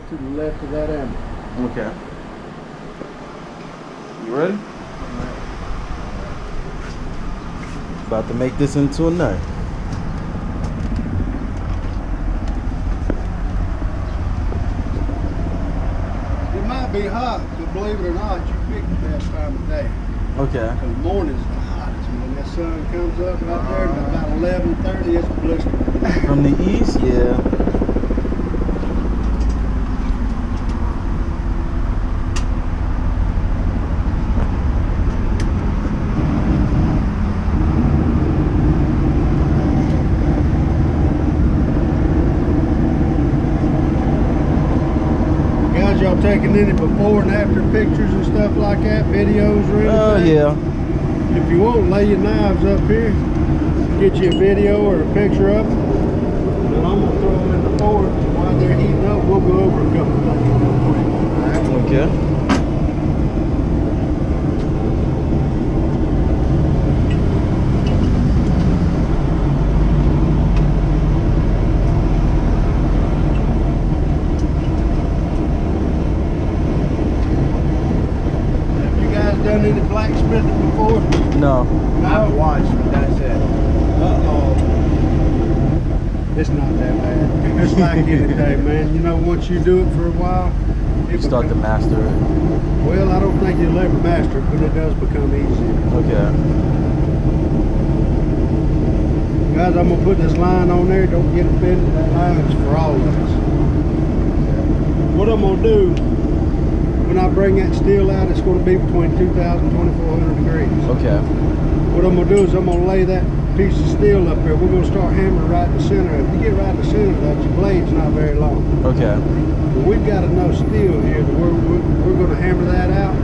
to the left of that anvil. Okay. You ready? About to make this into a knife. It might be hot, but believe it or not, you picked the best time of day. Okay. Because morning's the hottest. When that sun comes up right there, at about 11:30, it's blistering. From the east, yeah. Y'all taking any before and after pictures and stuff like that, videos or anything? Oh yeah. If you want, lay your knives up here, get you a video or a picture of them, and I'm gonna throw them in the forge. While they're heating up, we'll go over a couple of things real quick. All right? Okay. Done any blacksmithing before? No. I've watched, but that's it. Uh-oh. It's not that bad. It's like anything, man. You know, once you do it for a while, You start to master it. Well, I don't think you'll ever master it, but it does become easier. Okay. Guys, I'm going to put this line on there. Don't get offended. That line is for all of us. What I'm going to do, when I bring that steel out, it's going to be between 2,000 and 2,400 degrees. Okay. What I'm going to do is I'm going to lay that piece of steel up there. We're going to start hammering right in the center. If you get right in the center of that, your blade's not very long. Okay. But we've got enough steel here that we're going to hammer that out.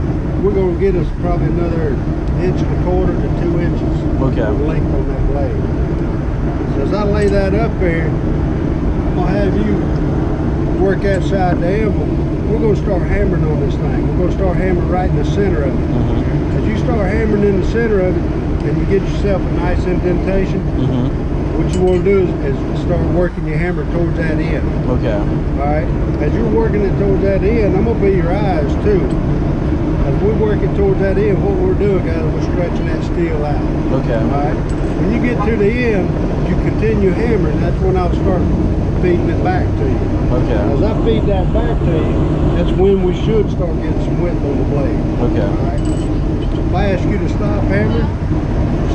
We're going to get us probably another 1.25 to 2 inches Okay. of length on that blade. So as I lay that up there, I'm going to have you work outside the anvil. We're going to start hammering on this thing. We're going to start hammering right in the center of it. As you start hammering in the center of it, and you get yourself a nice indentation, what you want to do is start working your hammer towards that end. Okay. Alright? As you're working it towards that end, I'm going to be your eyes too. As we're working towards that end, what we're doing, guys, we're stretching that steel out. Okay. Alright? When you get to the end, you continue hammering. That's when I'll start feeding it back to you. Okay. As I feed that back to you, that's when we should start getting some width on the blade. Okay. Alright? If I ask you to stop hammering,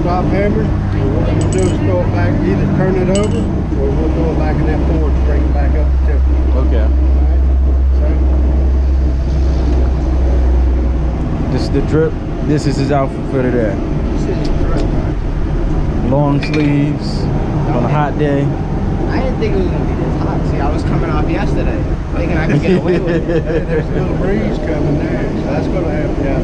and what I'm going to do is throw it back, either turn it over, or we'll throw it back in that forge to bring it back up to tempo. Okay. Alright? This is the drip. This is his outfit for today. This is drip. Long sleeves on a hot day. I didn't think it was going to be this hot. See, I was coming off yesterday, thinking I could get away with it. Hey, there's a little breeze coming there, so that's going to help you out.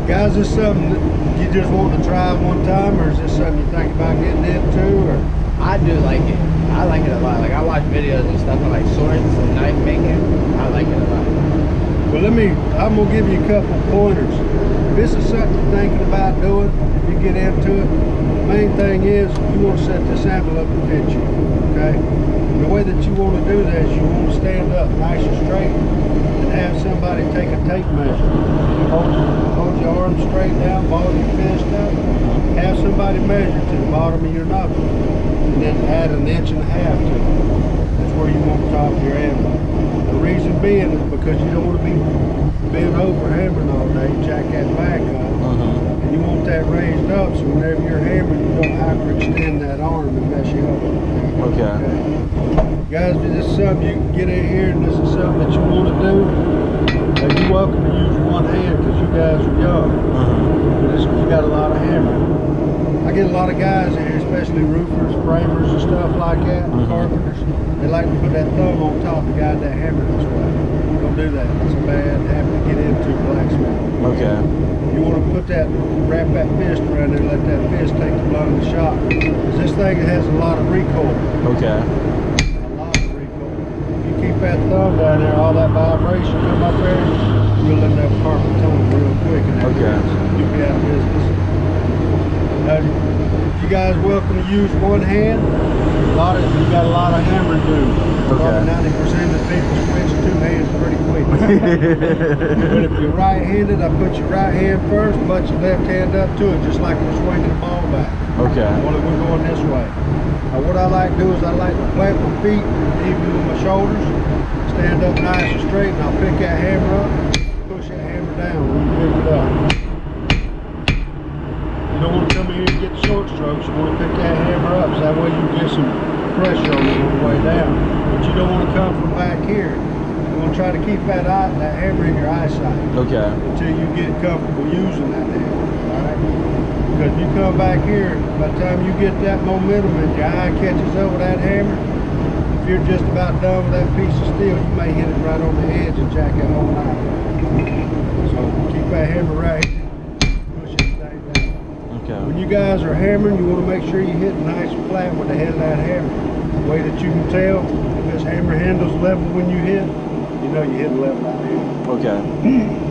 Guys, is this something that you just want to try one time, or is this something you think about getting into? Or I do like it. I like it a lot. Like, I watch videos and stuff on like swords and knife making. I like it a lot. well, I'm going to give you a couple pointers. If this is something you're thinking about doing, if you get into it, the main thing is you want to set this anvil up to fit you, okay? And the way that you want to do that is you want to stand up nice and straight and have somebody take a tape measure. Hold your arms straight down, ball your fist up, have somebody measure to the bottom of your knuckle, and then add 1.5 inches to it. That's where you want the top of your anvil. The reason being is because you don't want to be bent over hammering all day, jack that back up. And you want that raised up so whenever you're hammering, you don't hyperextend that arm and mess you up. Okay. Guys, if this is something you can get in here and this is something that you want to do, you're welcome to use one hand because you guys are young. You got a lot of hammering. I get a lot of guys in here, especially roofers, framers and stuff like that, carpenters. They like to put that thumb on top of the guy that hammer this way. Don't do that. It's a bad habit to get into blacksmithing. Okay. You want to wrap that fist around there, let that fist take the blow of the shot. Because this thing has a lot of recoil. Okay. A lot of recoil. If you keep that thumb down there, all that vibration come up there, you'll end up carpet tone real quick. And you'll be out of business. You guys welcome to use one hand. You got a lot of hammer dudes. Okay. Probably 90% of people switch two hands pretty quick. But if you're right-handed, I put your right hand first, butt your left hand up to it, just like we're swinging the ball back. Okay. Only we're going this way. Now what I like to do is I like to plant my feet even with my shoulders, stand up nice and straight, and I'll pick that hammer up, push that hammer down when you pick it up. You don't want to come in here and get short strokes. You want to pick that hammer up so that way you can get some pressure on it on the way down. But you don't want to come from back here. You want to try to keep that hammer in your eyesight. Okay. Until you get comfortable using that hammer. Alright? Because if you come back here, by the time you get that momentum and your eye catches up with that hammer, if you're just about done with that piece of steel, you may hit it right on the edge and jack that whole knife. So keep that hammer right here. When you guys are hammering, you want to make sure you hit nice and flat with the head of that hammer. The way that you can tell if this hammer handle's level when you hit, you know you hit level out here. Okay.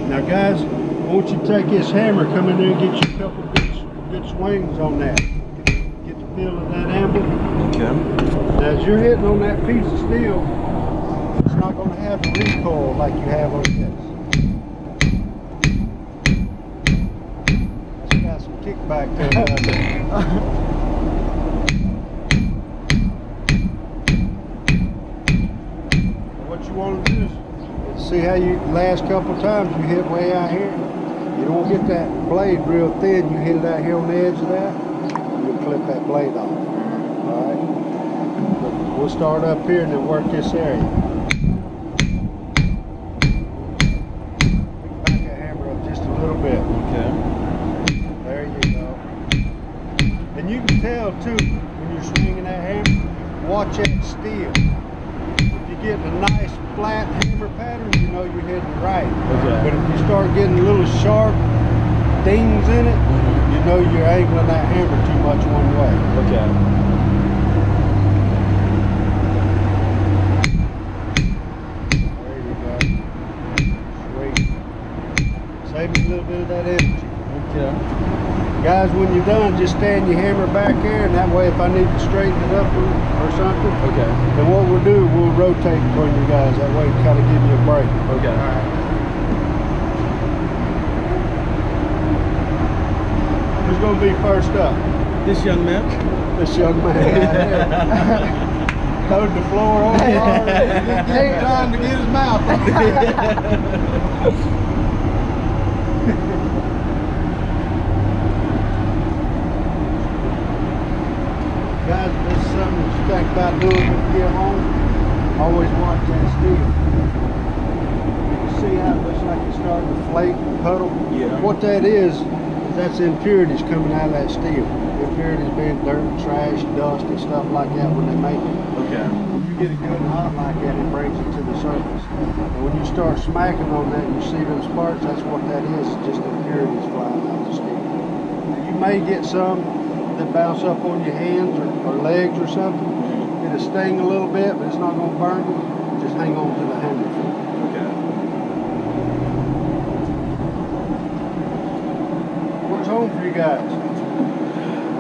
Now guys, I want you to take this hammer, come in there and get you a couple good swings on that. Get the feel of that anvil. Okay. Now as you're hitting on that piece of steel, it's not going to have a recoil like you have on this. Kickback to what you want to do is see how you last couple times you hit way out here. You don't get that blade real thin. You hit it out here on the edge of that, you'll clip that blade off. Alright? We'll start up here and then work this area. Back that hammer up just a little bit. Okay. You can tell too when you're swinging that hammer, watch that steel. If you get a nice flat hammer pattern, you know you're hitting it right. Okay. But if you start getting little sharp dings in it, you know you're angling that hammer too much one way. Okay. There you go. Sweet. Save me a little bit of that energy. Okay. Guys, when you're done, just stand your hammer back here, and that way if I need to straighten it up or something, okay, then what we'll do, we'll rotate between you guys. That way it kind of give you a break. Okay. All right. Who's going to be first up? This young man. This young man right here. Towed the floor over. He ain't trying to get his mouth on. Guys, this is something that you think about doing when you get home. Always watch that steel. You see how it looks like it's starting to flake and puddle? Yeah. What that is that's impurities coming out of that steel. Impurities being dirt, trash, dust, and stuff like that when they make it. Okay. When you get it good and hot like that, it brings it to the surface. And when you start smacking on that and you see them sparks, that's what that is. It's just impurities flying out the steel. Now, you may get some that bounce up on your hands or legs or something. It'll sting a little bit, but it's not going to burn you. Just hang on to the handle. Okay. Where's home for you guys?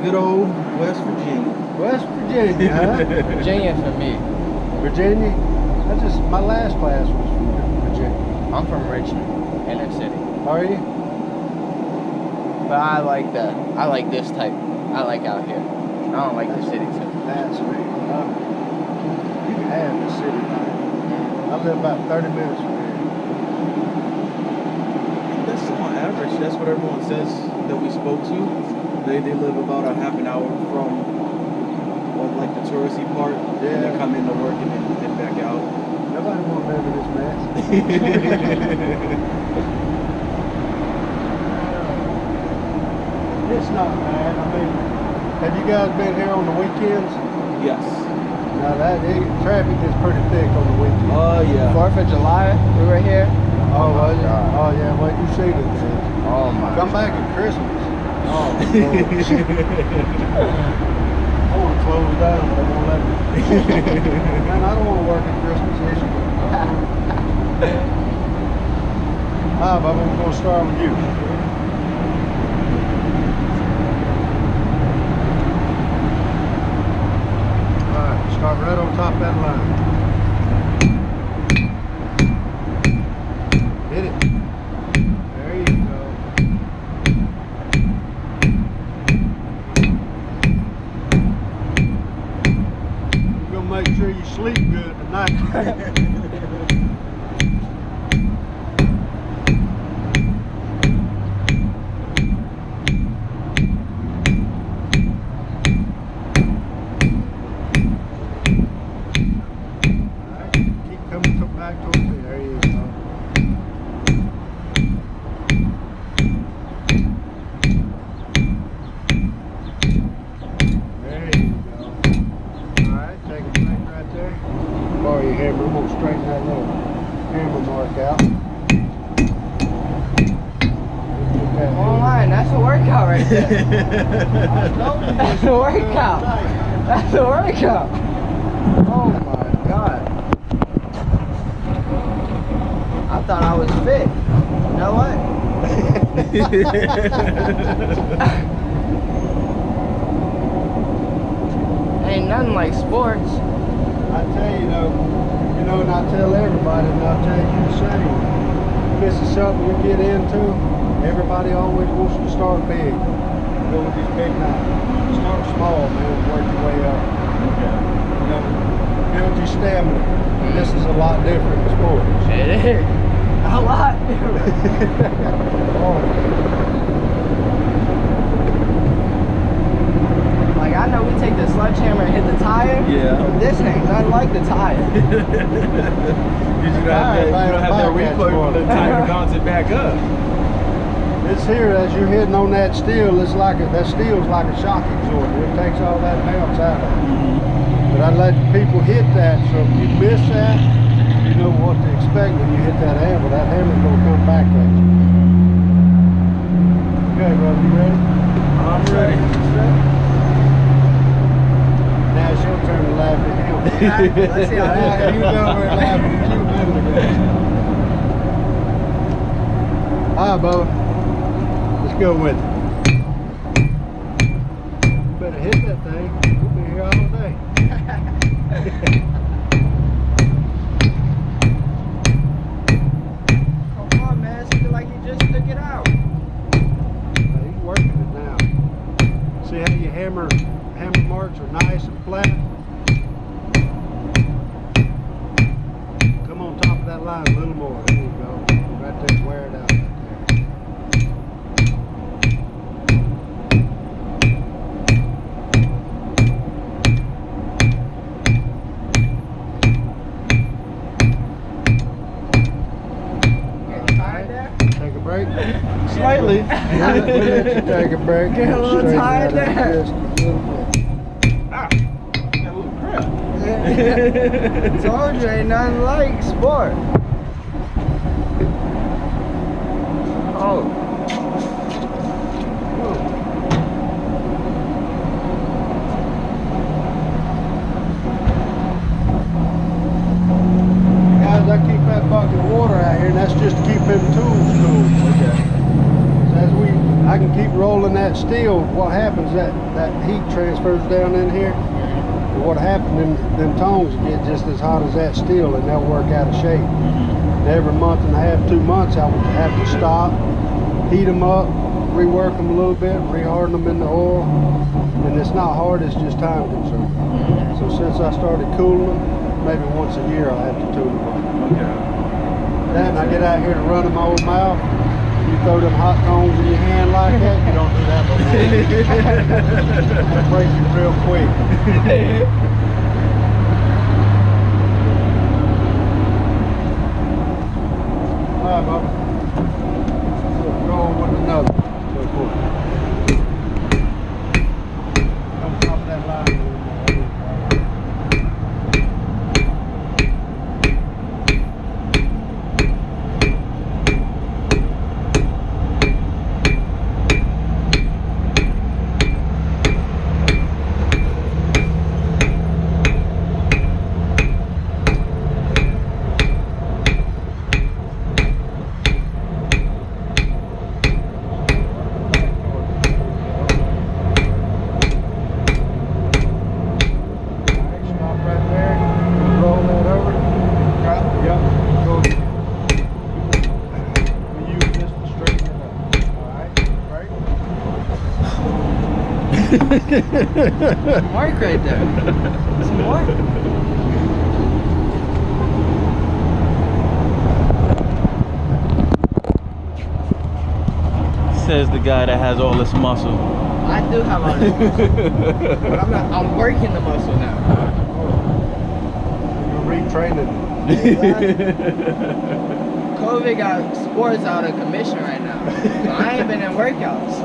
Good old West Virginia. West Virginia, huh? Virginia for me. Virginia? That's just, my last class was from Virginia. I'm from Richmond, inner city. Are you? But I like this type. I like out here. I don't like the city too. That's me. You can have the city life. I live about 30 minutes from here. That's on average. That's what everyone says that we spoke to. They live about a half an hour from like the touristy part. Yeah. And they come into work and then head back out. Nobody want to live in this mess. It's not bad. I mean, have you guys been here on the weekends? Yes. Now traffic is pretty thick on the weekends. Oh yeah. 4th of July, we were here. Oh, was it? God. Oh yeah, well you see it. Oh my. Come back at Christmas. Oh, Lord. I want to close down, but they won't let me. Man, I don't want to work at Christmas issue. Hi, Bob, I'm going to start with you. Alright. top of that line. Hit it. There you go. You're gonna make sure you sleep good tonight. Back towards me. There you go. There you go. Alright, take a break right there. Borrow your hammer. I'm going to straighten that little hammer mark out. Oh man, that's a workout right there. That's a workout. That's a workout. Oh my god. I thought I was fit. You know what? Ain't nothing like sports. I tell you though, and I tell everybody, and I'll tell you the same. If this is something we get into, everybody always wants to start big. Go with these big knives. Start small, man, and work your way up. Okay. Build your stamina. This is a lot different in sports. It is. A lot different. Like I know we take the sledgehammer and hit the tire. Yeah. This ain't nothing like the tire. You don't have that replay for the tire to bounce it back up. This here, as you're hitting on that steel, it's like that steel's like a shock absorber. It takes all that bounce out of it. But I let people hit that, so if you miss that, you know what to expect when you hit that hammer. That hammer's gonna come back at you. Okay, brother, you ready? I'm ready. Now it's your turn to laugh at him. Let's see how that You know we're laughing at you, all right, Bubba. Let's go with it. You better hit that thing. We'll be here all day. Come on, man. It seems like you just took it out. He's working it now. See how your hammer marks are nice and flat? Come on top of that line a little more. There you go. Right there, wear it out. Break? Slightly. We'll let you take a break. Get a little Straighten tired that out there. just a little bit. Ah, got a little crap. Told you ain't nothing like sport. Oh. Guys, I keep that bucket of water out here, and that's just to keep them tools cool. Okay. I can keep rolling that steel. What happens, that heat transfers down in here. And what happens, them tongs get just as hot as that steel, and they'll work out of shape. And every month and a half, 2 months, I would have to stop, heat them up, rework them a little bit, reharden them in the oil. And it's not hard, it's just time consuming. So since I started cooling them, maybe once a year I'll have to tune them up. Okay. Then I get out here to run in my old mouth. You throw them hot cones in your hand like that, you don't do that no more. That breaks you real quick. All right, Bubba. We'll go on with another. Go for it. Come top of that line. Some work right there. Some work. Says the guy that has all this muscle. I do have all this muscle. But I'm working the muscle now. You're retraining. COVID got sports out of commission right now. So I ain't been in workouts.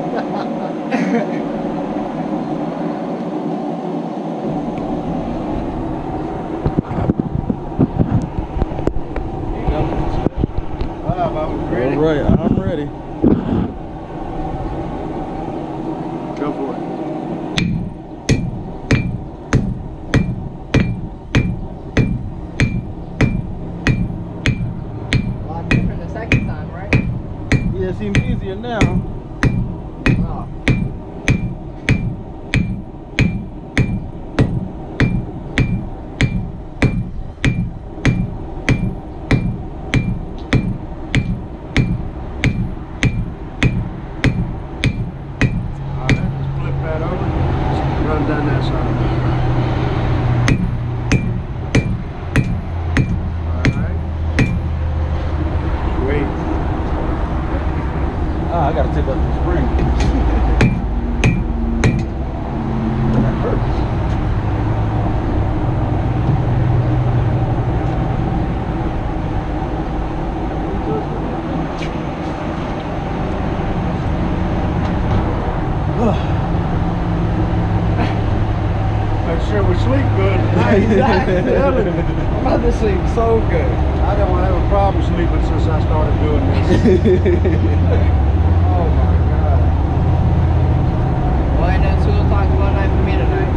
Ready? All right, I'm ready. Go for it. A lot different the second time, right? Yeah, it seems easier now. Oh. Down that side. Alright. Wait. Ah, I gotta take out the spring. That hurts. Make sure we sleep good tonight. Exactly. I'm about to sleep so good. I don't have a problem sleeping since I started doing this. Oh my God. Well, and then 2 o'clock one night for me tonight.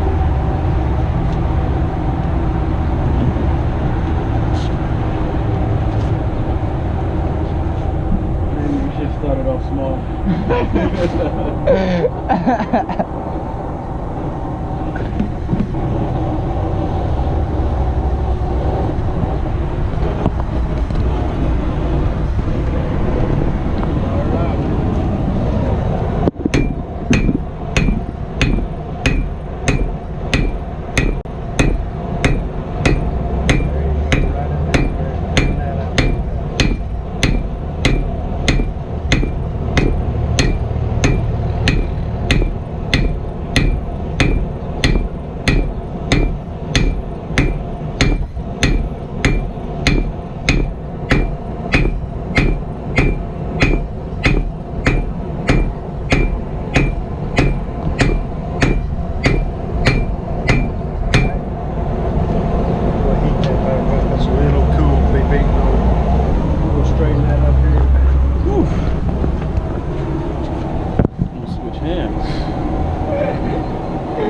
Maybe we should start it off small.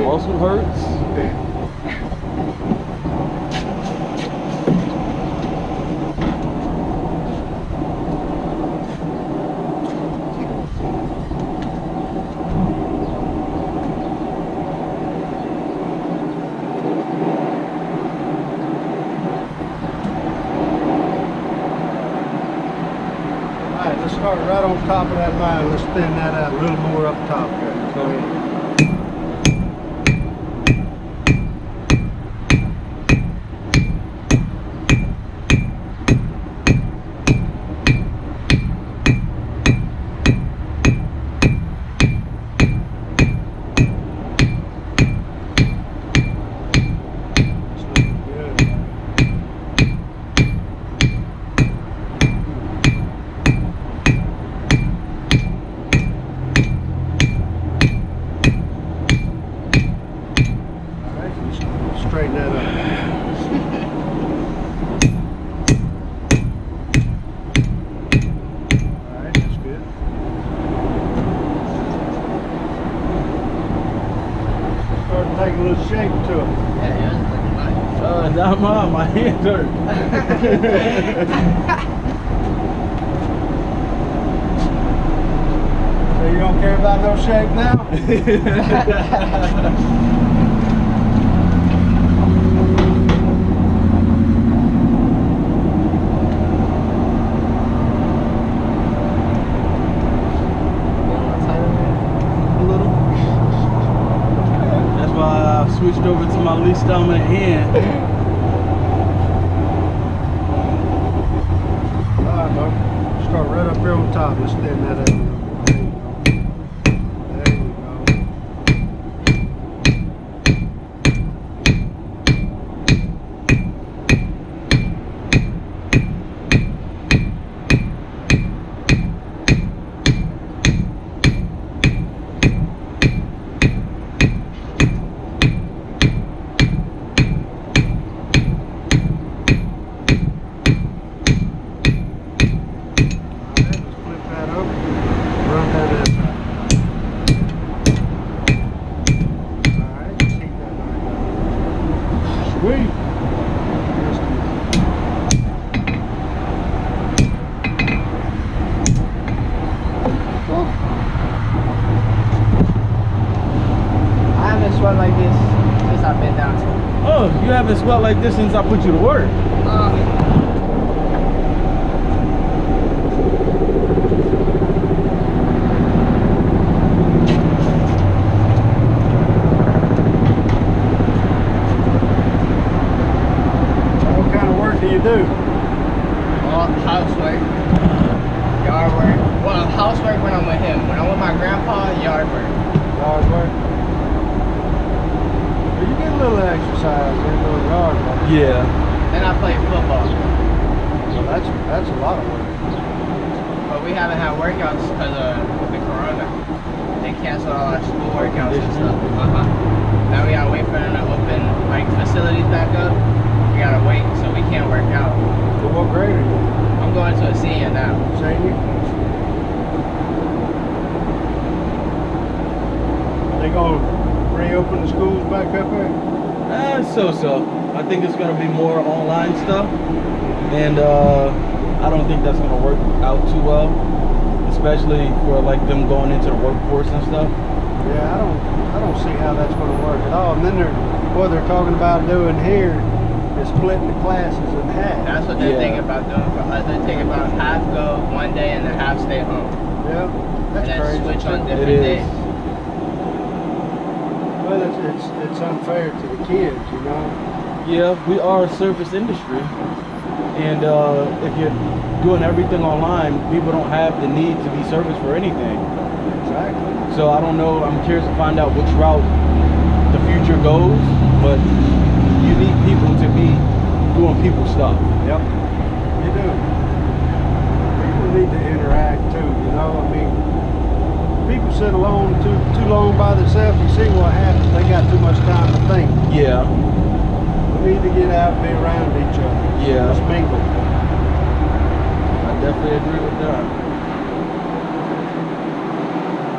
Muscle hurts. Alright, let's start right on top of that line. Let's thin that out a little more up top there. Go ahead. Straighten that up. Alright, that's good. Start taking a little shape to it. Yeah, yours is looking nice. Now my hands hurt. So you don't care about no shape now? my least dominant hand. Alright, bro. Start right up here on top. Let's stand that up. There you go. Like this since I've been down here. Oh, you haven't sweat like this since I put you to work. What kind of work do you do? Housework, yard work. Well, housework when I'm with him. When I'm with my grandpa, yard work. Yard work? You get a little exercise in a little yard work. Yeah. Then I play football. Well, that's a lot of work. But we haven't had workouts because of the corona. They canceled all our school workouts and stuff. Now we gotta wait for them to open like facilities back up. We gotta wait, so we can't work out. So what grade are you? I'm going to a senior now. Senior? They gonna reopen the schools back up there? So. I think it's gonna be more online stuff, and I don't think that's gonna work out too well, especially for like them going into the workforce and stuff. Yeah, I don't see how that's gonna work at all. And then what they're talking about doing here is splitting the classes in half. That's what they're thinking about doing for us. They're thinking about half go one day and then half stay home. Yeah, that's and then crazy. switch on different days. Well, it's unfair to the kids, you know. Yeah, we are a service industry, and if you're doing everything online, people don't have the need to be serviced for anything. Exactly. So I don't know. I'm curious to find out which route the future goes, but you need people to be doing people stuff. Yep. You do. People need to interact too, you know. I mean, people sit alone too long by themselves. You see what happens. They got too much time to think. Yeah. We need to get out and be around each other. Yeah. Let's mingle. I definitely agree with that.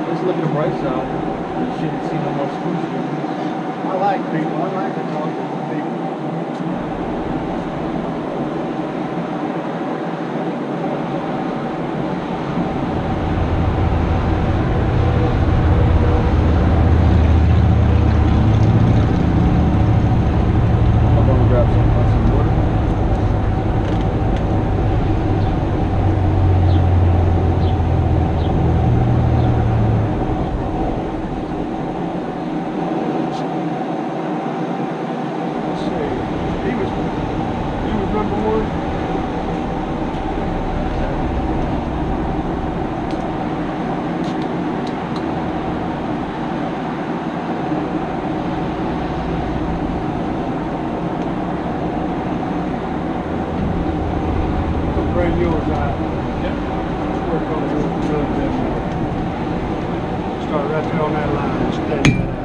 Let's look at the bright side. You shouldn't see no more school students. I like people. I like to talk to people. Start right there on that line and steady that out.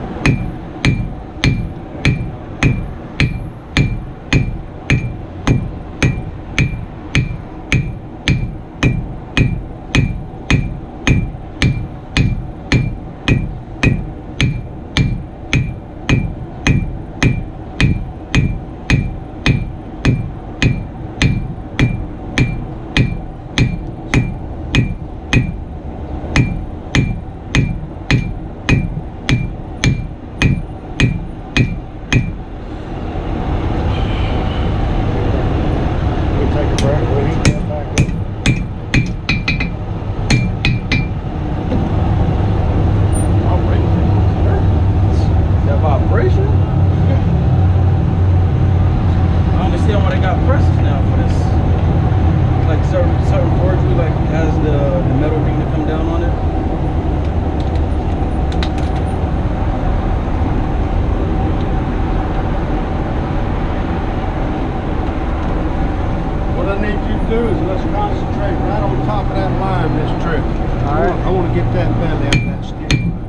need you to do is let's concentrate right on top of that line this trip. All right. I want to get that belly out of that steel line.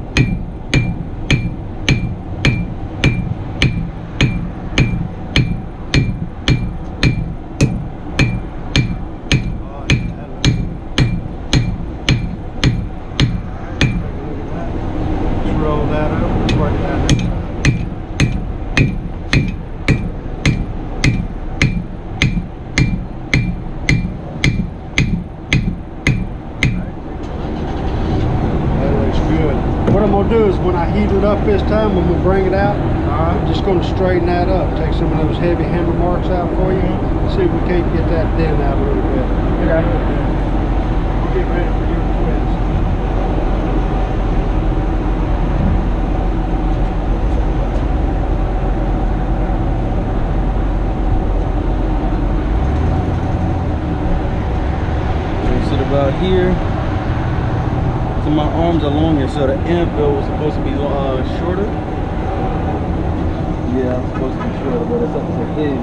Roll that up, work that up. That looks good. What I'm going to do is when I heat it up this time, I'm going to bring it out. I'm just going to straighten that up. Take some of those heavy hammer marks out for you. See if we can't get that dent out a little bit. Okay. Get ready for your twist. About here, so my arms are longer, so the anvil was supposed to be shorter. Yeah, it's supposed to be shorter, but it's up to his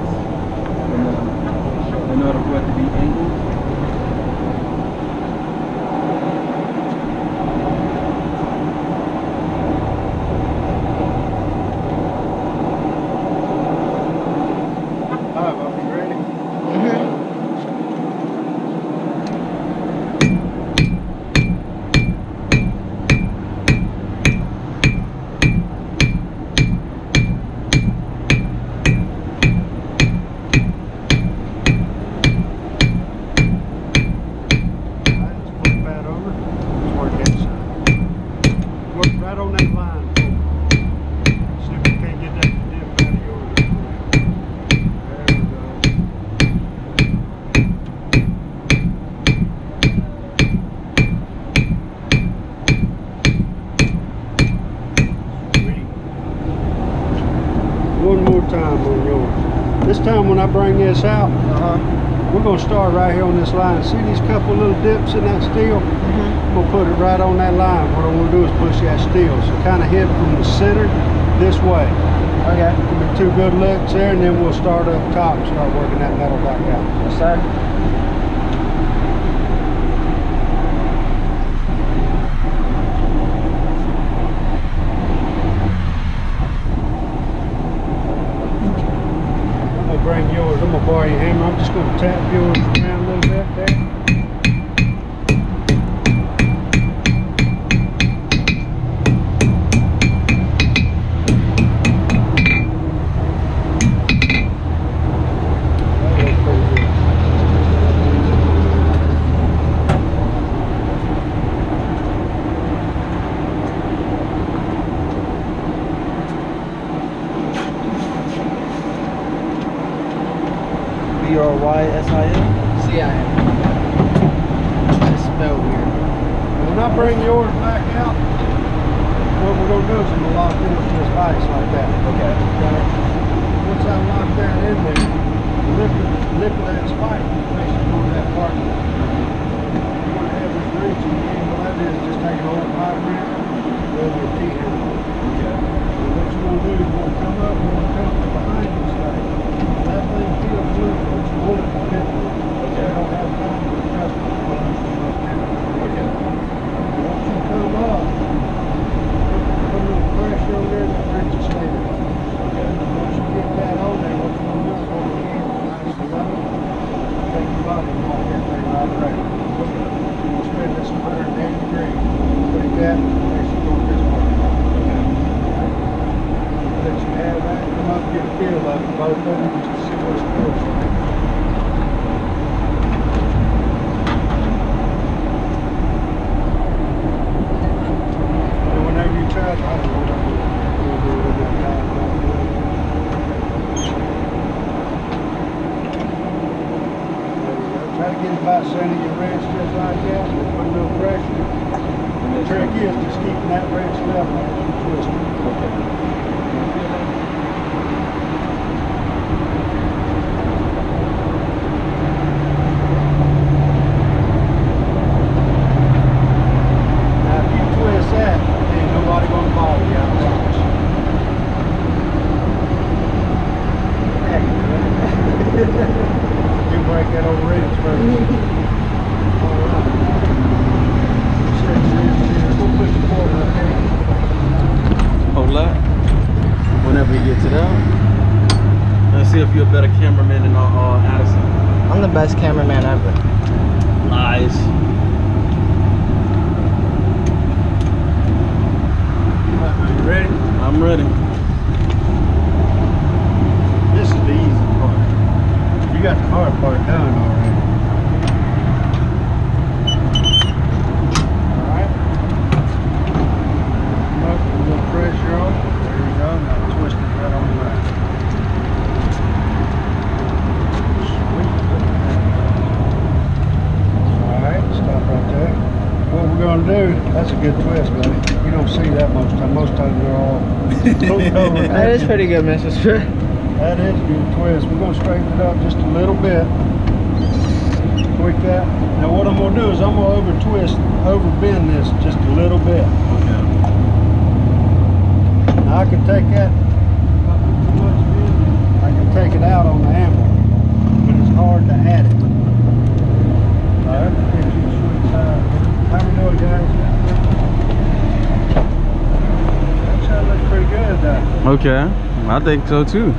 in order for it to be angled. All right, I'll be ready. One more time on yours. This time when I bring this out, we're going to start right here on this line. See these couple little dips in that steel? I'm going to put it right on that line. What I want to do is push that steel. So kind of hit from the center this way. Okay. Give me 2 good licks there, and then we'll start up top and start working that metal back out. Yes, sir. Bring yours. I'm gonna borrow your hammer. I'm just gonna tap yours around a little bit there. B-R-Y-S-I-N? C-I-N. It's spelled weird. When I bring yours back out, what we're going to do is we're going to lock into this vise like that. Okay. Once I lock that in there, lip of that spike faces on that part. You want to have this wrench in the end. What that is just take an old pipe wrench, rub your T-hammer. Okay. So what you want to do is you want to come up and you want to come from behind this thing. That thing feels good, but you want it to fit. Okay. You don't have time to adjust it. Okay. Once you come up, put a little pressure on there, that wrench is standing. Okay. Once you get that on there, what you want to do is hold your hand nice and low. Take your body and walk that thing right around. We'll spin this 180 degrees. Take that, make sure you go this way. Let you have that, come up, get a feel of it, both of them, just see what it feels like. And whenever you try, I don't know what I'm doing with that guy. Try to get about center your wrench just like that, and put a little pressure. And the trick is just keeping that wrench level as you twist it. Okay. You break that over friends first. All right. We'll put the board up here. Hold up. Whenever he gets it out. Let's see if you're a better cameraman than Addison. I'm the best cameraman ever. Lies. You ready? I'm ready. This is the easy part. You got the hard part done already. Alright. Up a little pressure on. There you go. Now twist it right on the right. Sweet. Alright, stop right there. What we're going to do, that's a good twist, buddy. You don't see that most time. Most times they're all cooked over. That is pretty good, Mr. Smith. That is a good twist. We're going to straighten it up just a little bit. Tweak that. Now what I'm going to do is I'm going to over bend this just a little bit. Okay. Now I can take that, I can take it out on the anvil, but it's hard to add it. Alright, get you the sweet side. How we doing, guys? That looks pretty good, though. Okay. I think so too.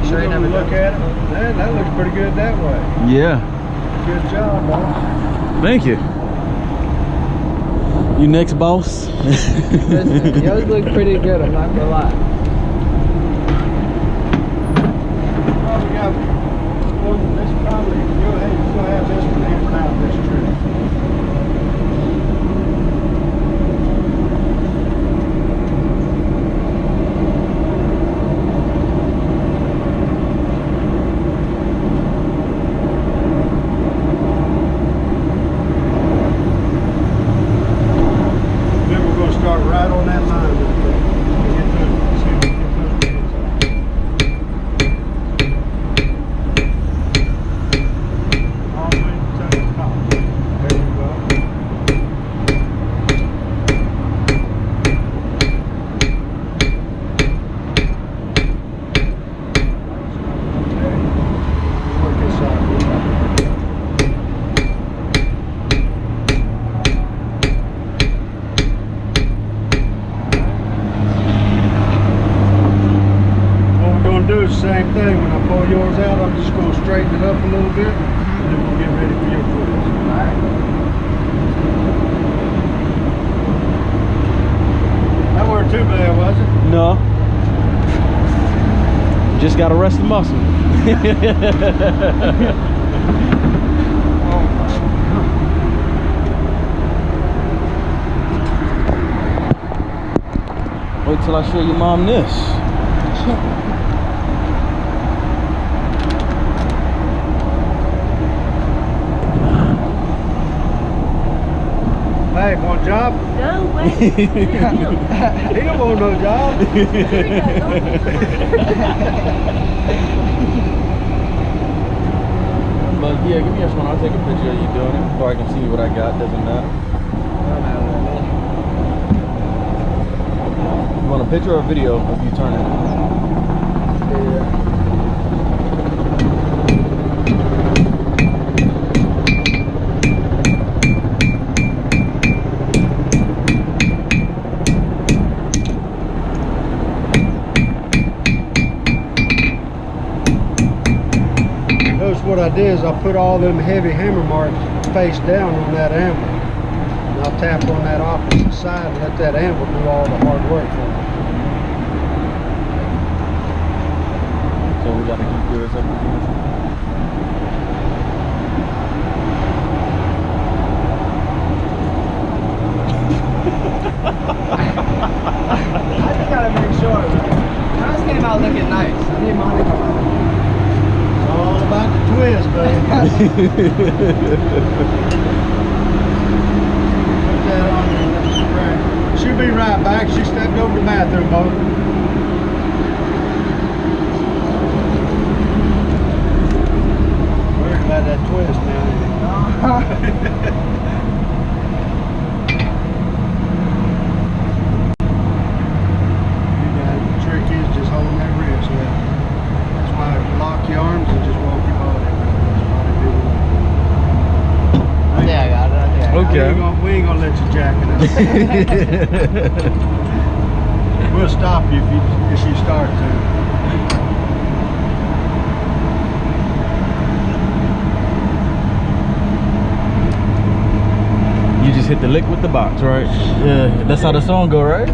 Sure you never look at it? Man, that looks pretty good that way. Yeah. Good job, boss. Thank you. You next, boss. Listen, yours look pretty good, I'm not gonna lie. Oh, we got one. This probably you'll have this one hammered out this trip. Start right on that line. All the way to the top. There you go. Work this out. Do the same thing. When I pull yours out, I'm just going to straighten it up a little bit, and then we'll get ready for your twist. Alright? That weren't too bad, was it? No. Just gotta rest the muscle. Wait till I show your mom this. Hey, want a job? No way. He don't want no job. But yeah, give me this one. I'll take a picture of you doing it, or I can see what I got. Doesn't matter. You want a picture or a video of you turning? Yeah. What I did is I put all them heavy hammer marks face down on that anvil. And I'll tap on that opposite side and let that anvil do all the hard work for me. So we gotta keep yours up again. I just gotta make sure, man. Yours came out looking nice. I need mine to come out. All about the twist, baby. Put that on there. She'll be right back. She stepped over the bathroom, both. Worried about that twist now. The trick is just holding that wrist. That's why lock your arms and just walk your body. ain't gonna let you jack it up. We'll stop you if you start to. You just hit the lick with the box, right? Yeah, that's how the song go, right?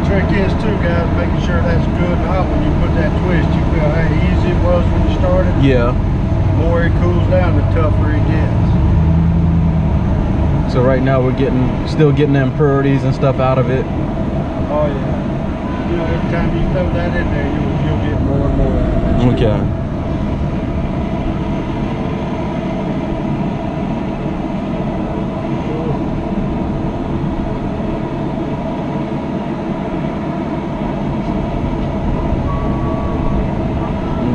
Trick is too, guys, making sure that's good and hot when you put that twist. You feel how easy it was when you started? Yeah. The more it cools down, the tougher it gets. So right now we're still getting the impurities and stuff out of it. Oh yeah. You know, every time you throw that in there, you'll get more and more out of it. Okay.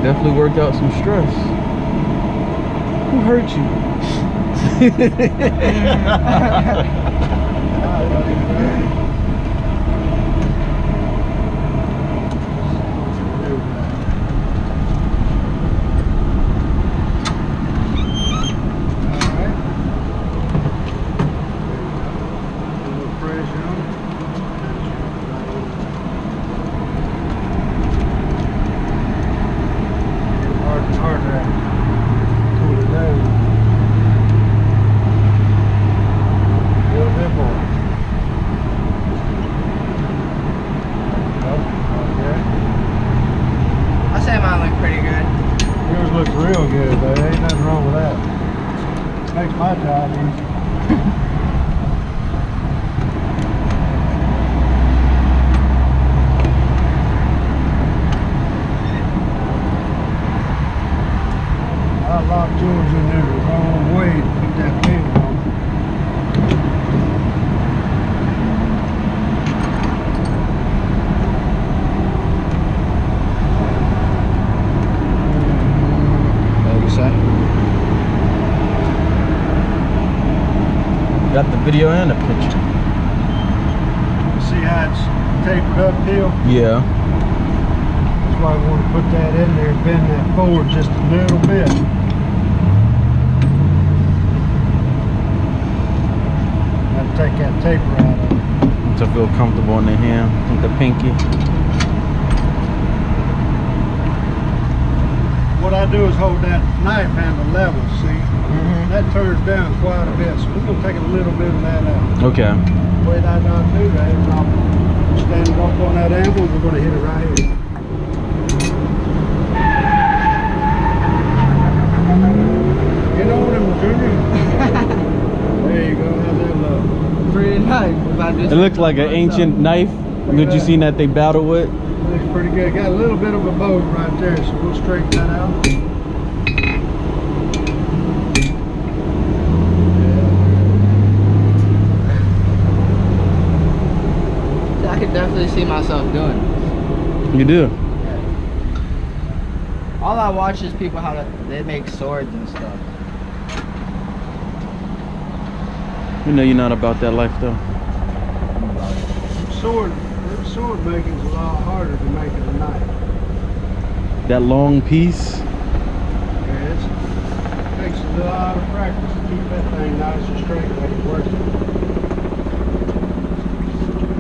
Definitely worked out some stress. Who hurt you? Got the video and the picture. See how it's tapered uphill? Yeah. That's why I want to put that in there and bend that forward just a little bit. Gotta take that taper out of it. To feel comfortable in the hand with the pinky. What I do is hold that knife handle level, see? That turns down quite a bit, so we're going to take a little bit of that out. Okay. The way that I do that is I'll stand it up on that anvil and we're going to hit it right here. Get on him, Junior. There you go, how's that look? Pretty nice. It looks like an ancient knife that you seen that they battled with. Looks pretty good. Got a little bit of a boat right there, so we'll straighten that out. I could definitely see myself doing this. You do? All I watch is people how they make swords and stuff. You know you're not about that life though. Sword making is a lot harder than making a knife. That long piece. Yeah, it takes a lot of practice to keep that thing nice and straight when it's working.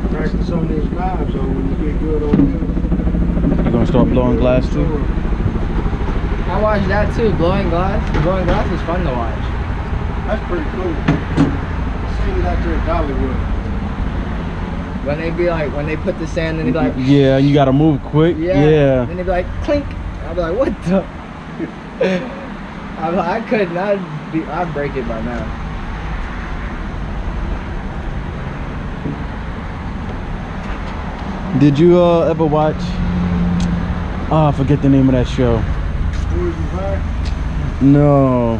Practice on these knives on when you get good on them. You gonna start blowing glass too? I watch that too, blowing glass. Blowing glass is fun to watch. That's pretty cool. Seen it out there at Dollywood. When they be like, when they put the sand and they be like, yeah, you gotta move quick. Yeah. Then they be like, clink. I'll be like, what the? I'm like, I couldn't. I'd break it by now. Did you ever watch? Oh, I forget the name of that show. No. No.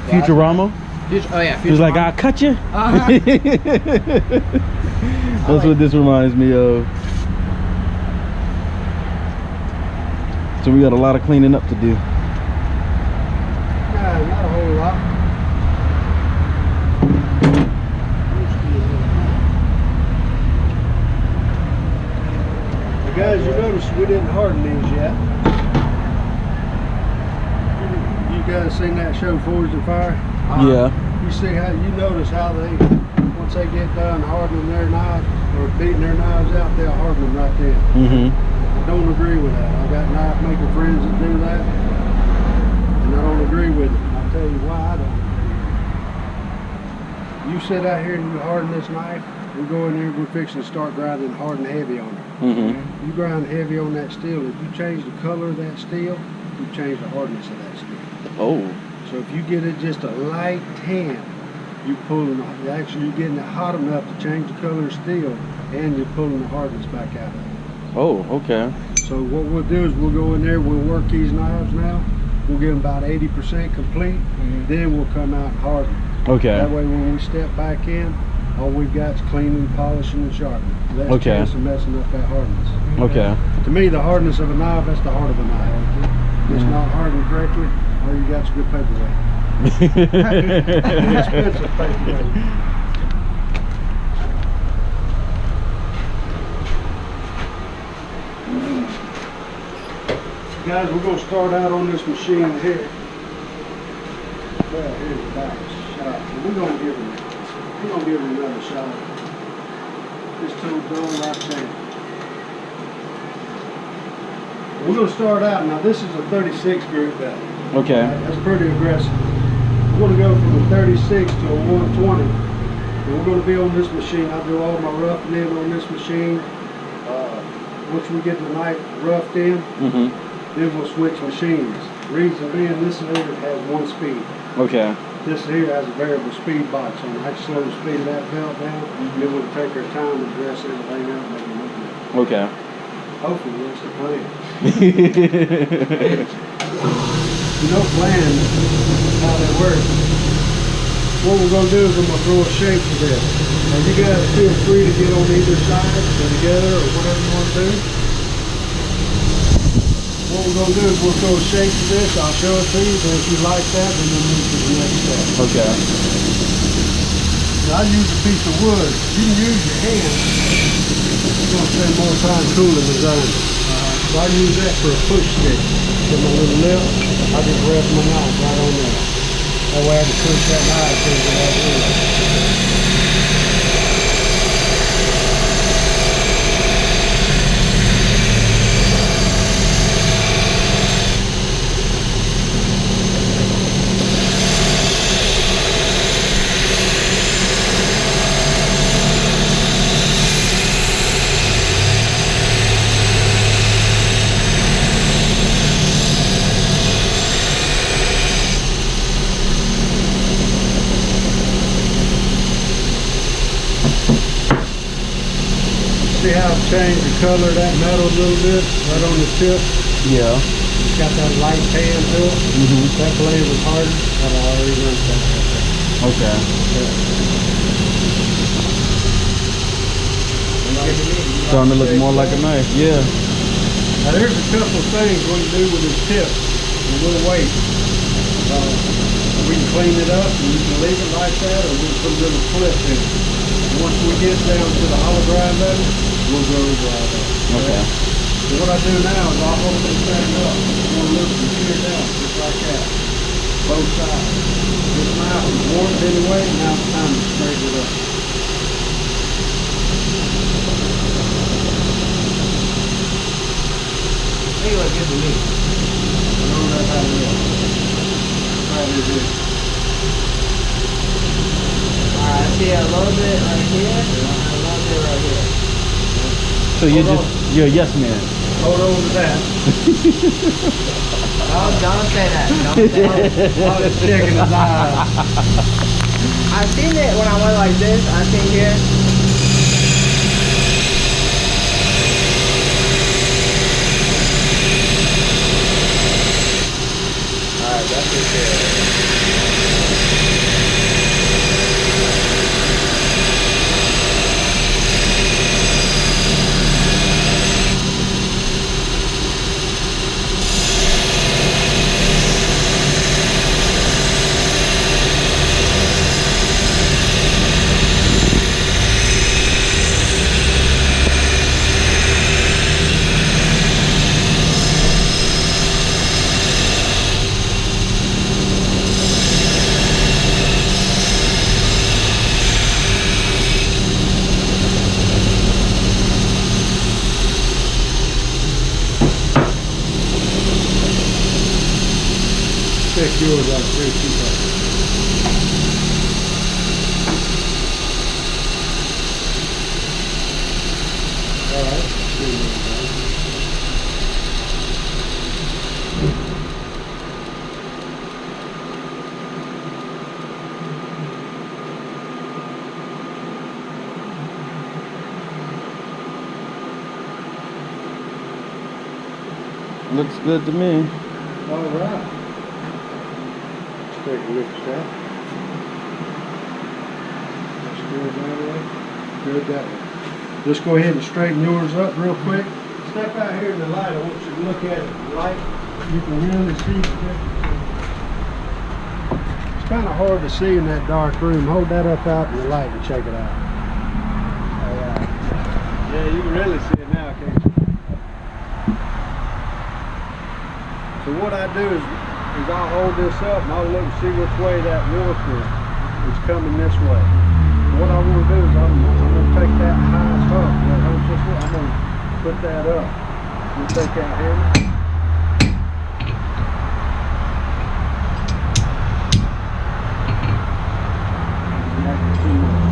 Futurama? Oh yeah, He was like, I'll cut you. That's what this reminds me of. So we got a lot of cleaning up to do. Nah, not a whole lot. The guy notice we didn't harden these yet. You guys seen that show Forged in Fire? Yeah. You see how, you notice how they, once they get done hardening their knives or beating their knives out, they'll harden them right then. Mm-hmm. I don't agree with that. I got knife making friends that do that, and I don't agree with it. I'll tell you why I don't agree. You sit out here and you harden this knife, we go in there, we're fixing to start grinding hard and heavy on it. Mm-hmm. You grind heavy on that steel, if you change the color of that steel, you change the hardness of that steel. Oh. So if you get it just a light tan, you pulling, actually you're getting it hot enough to change the color of steel, and you're pulling the hardness back out of it. Oh, okay. So what we'll do is we'll go in there, we'll work these knives now, we'll get them about 80% complete, then we'll come out and harden. Okay. That way when we step back in, all we've got is cleaning, polishing, and sharpening. Less chance of messing up that hardness. Okay. To me, the hardness of a knife, that's the heart of a knife. If it's not hardened correctly, all you got is good paperweight. Expensive paperweight. Guys, we're going to start out on this machine here. Well, here's the back shot. We're going to give him another shot. This tool done right there. We're going to start out, now this is a 36 group belt. Okay. That's pretty aggressive. We're going to go from a 36 to a 120. And we're going to be on this machine. I do all my roughing in on this machine. Once we get the knife roughed in, then we'll switch machines. Reason being, this here has one speed. Okay. This here has a variable speed box on it. I just slow the speed of that belt down, and then we'll take our time to dress everything out and make it look good. Okay. Hopefully that's the plan. You know, plan how that works. What we're going to do is I'm going to throw a shape to this. Now you guys feel free to get on either side or together or whatever you want to do. What we're going to do is we'll throw a shape to this. I'll show it to you, and if you like that, then we'll move to the next step. Okay. Now I use a piece of wood. You can use your hand. You're going to spend more time cooling the zone. So I use that for a push stick. Get my little lip, I just rest my knife right on there. That way I can push that knife into that wood. See how I've changed the color of that metal a little bit, right on the tip? Yeah. It's got that light tan to it. That blade was hardened, but I already rinsed that right there. Okay. Starting to look more like a knife. Yeah. Now there's a couple of things we can do with this tip. A little weight. We can clean it up and you can leave it like that, or we can put a little flip in it. And once we get down to the hollow grind level, we'll go grind it. Okay. So what I do now is I'll hold this thing up. I'm going to lift it here down, just like that. Both sides. This knife is warped anyway, now it's time to straighten it up. I think it looks good to me. I know that's how it is. Right here. Alright, I see a little bit right here, and a little bit right here. So you're a yes man. Hold on to that. Oh, don't say that. Don't say that. I was checking his eyes. I've seen it when I went like this. I think here. Alright, that's it there. yours out too. Keep that. All right. Looks good to me. All right. Let's take a look at that. That's good that way. Good that way. Just go ahead and straighten yours up real quick. Step out here in the light. I want you to look at it. The light, you can really see the difference. It's kind of hard to see in that dark room. Hold that up out in the light and check it out. All right. Yeah, you can really see it now, can't you? So what I do is I'll hold this up and I'll look and see which way that wolf is coming this way. What I want to do is I'm going to take that highest up. That holds this way. I'm going to put that up. You take that hammer. That's too much.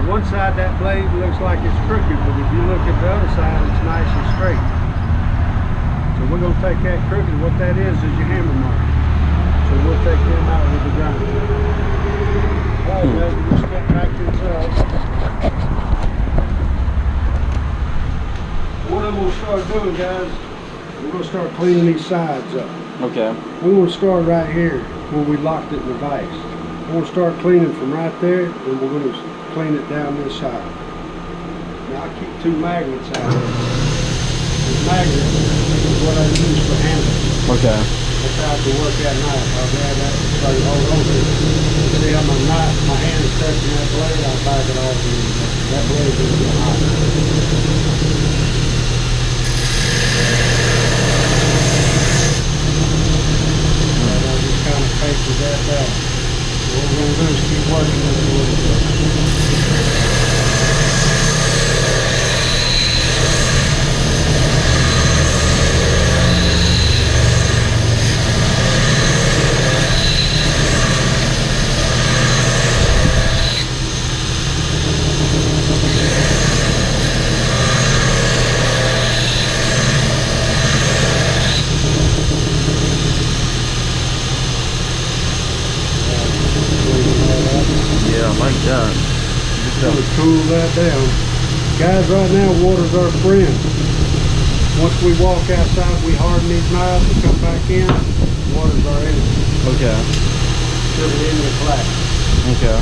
One side that blade looks like it's crooked, but if you look at the other side, it's nice and straight. So we're going to take that crooked. What that is your hammer mark. So we'll take them out with the grinder. All right, guys, we'll step back inside. What I'm going to start doing, guys, we're going to start cleaning these sides up. Okay. We're going to start right here where we locked it in the vise. We're going to start cleaning from right there, and we're going to clean it down this side. Now I keep 2 magnets out here. The magnet is what I use for handles. Okay. That's how I can work that knife. I'll grab that and start it all over. See how my knife, my hand is touching that blade, I'll back it off and that blade will get hot. And I'll just kind of paper that down. What we're going to do is keep working this a little bit. Yeah, I like that. Just to cool that down. Guys, right now water's our friend. Once we walk outside, we harden these knives and come back in, water's our enemy. Okay. Put it in the flat. Okay.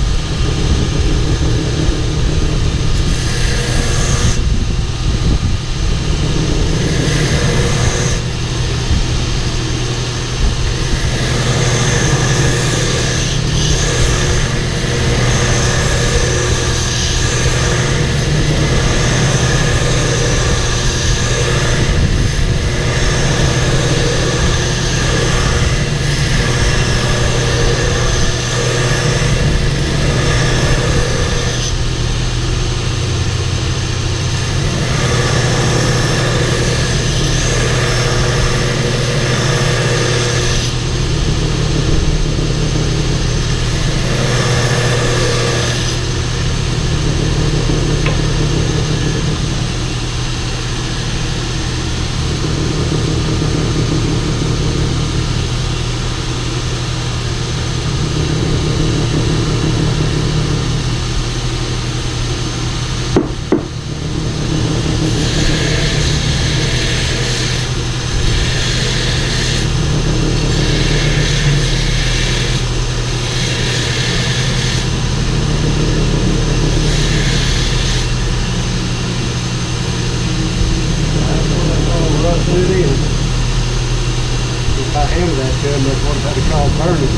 I hammer that to him, that's what they call burning.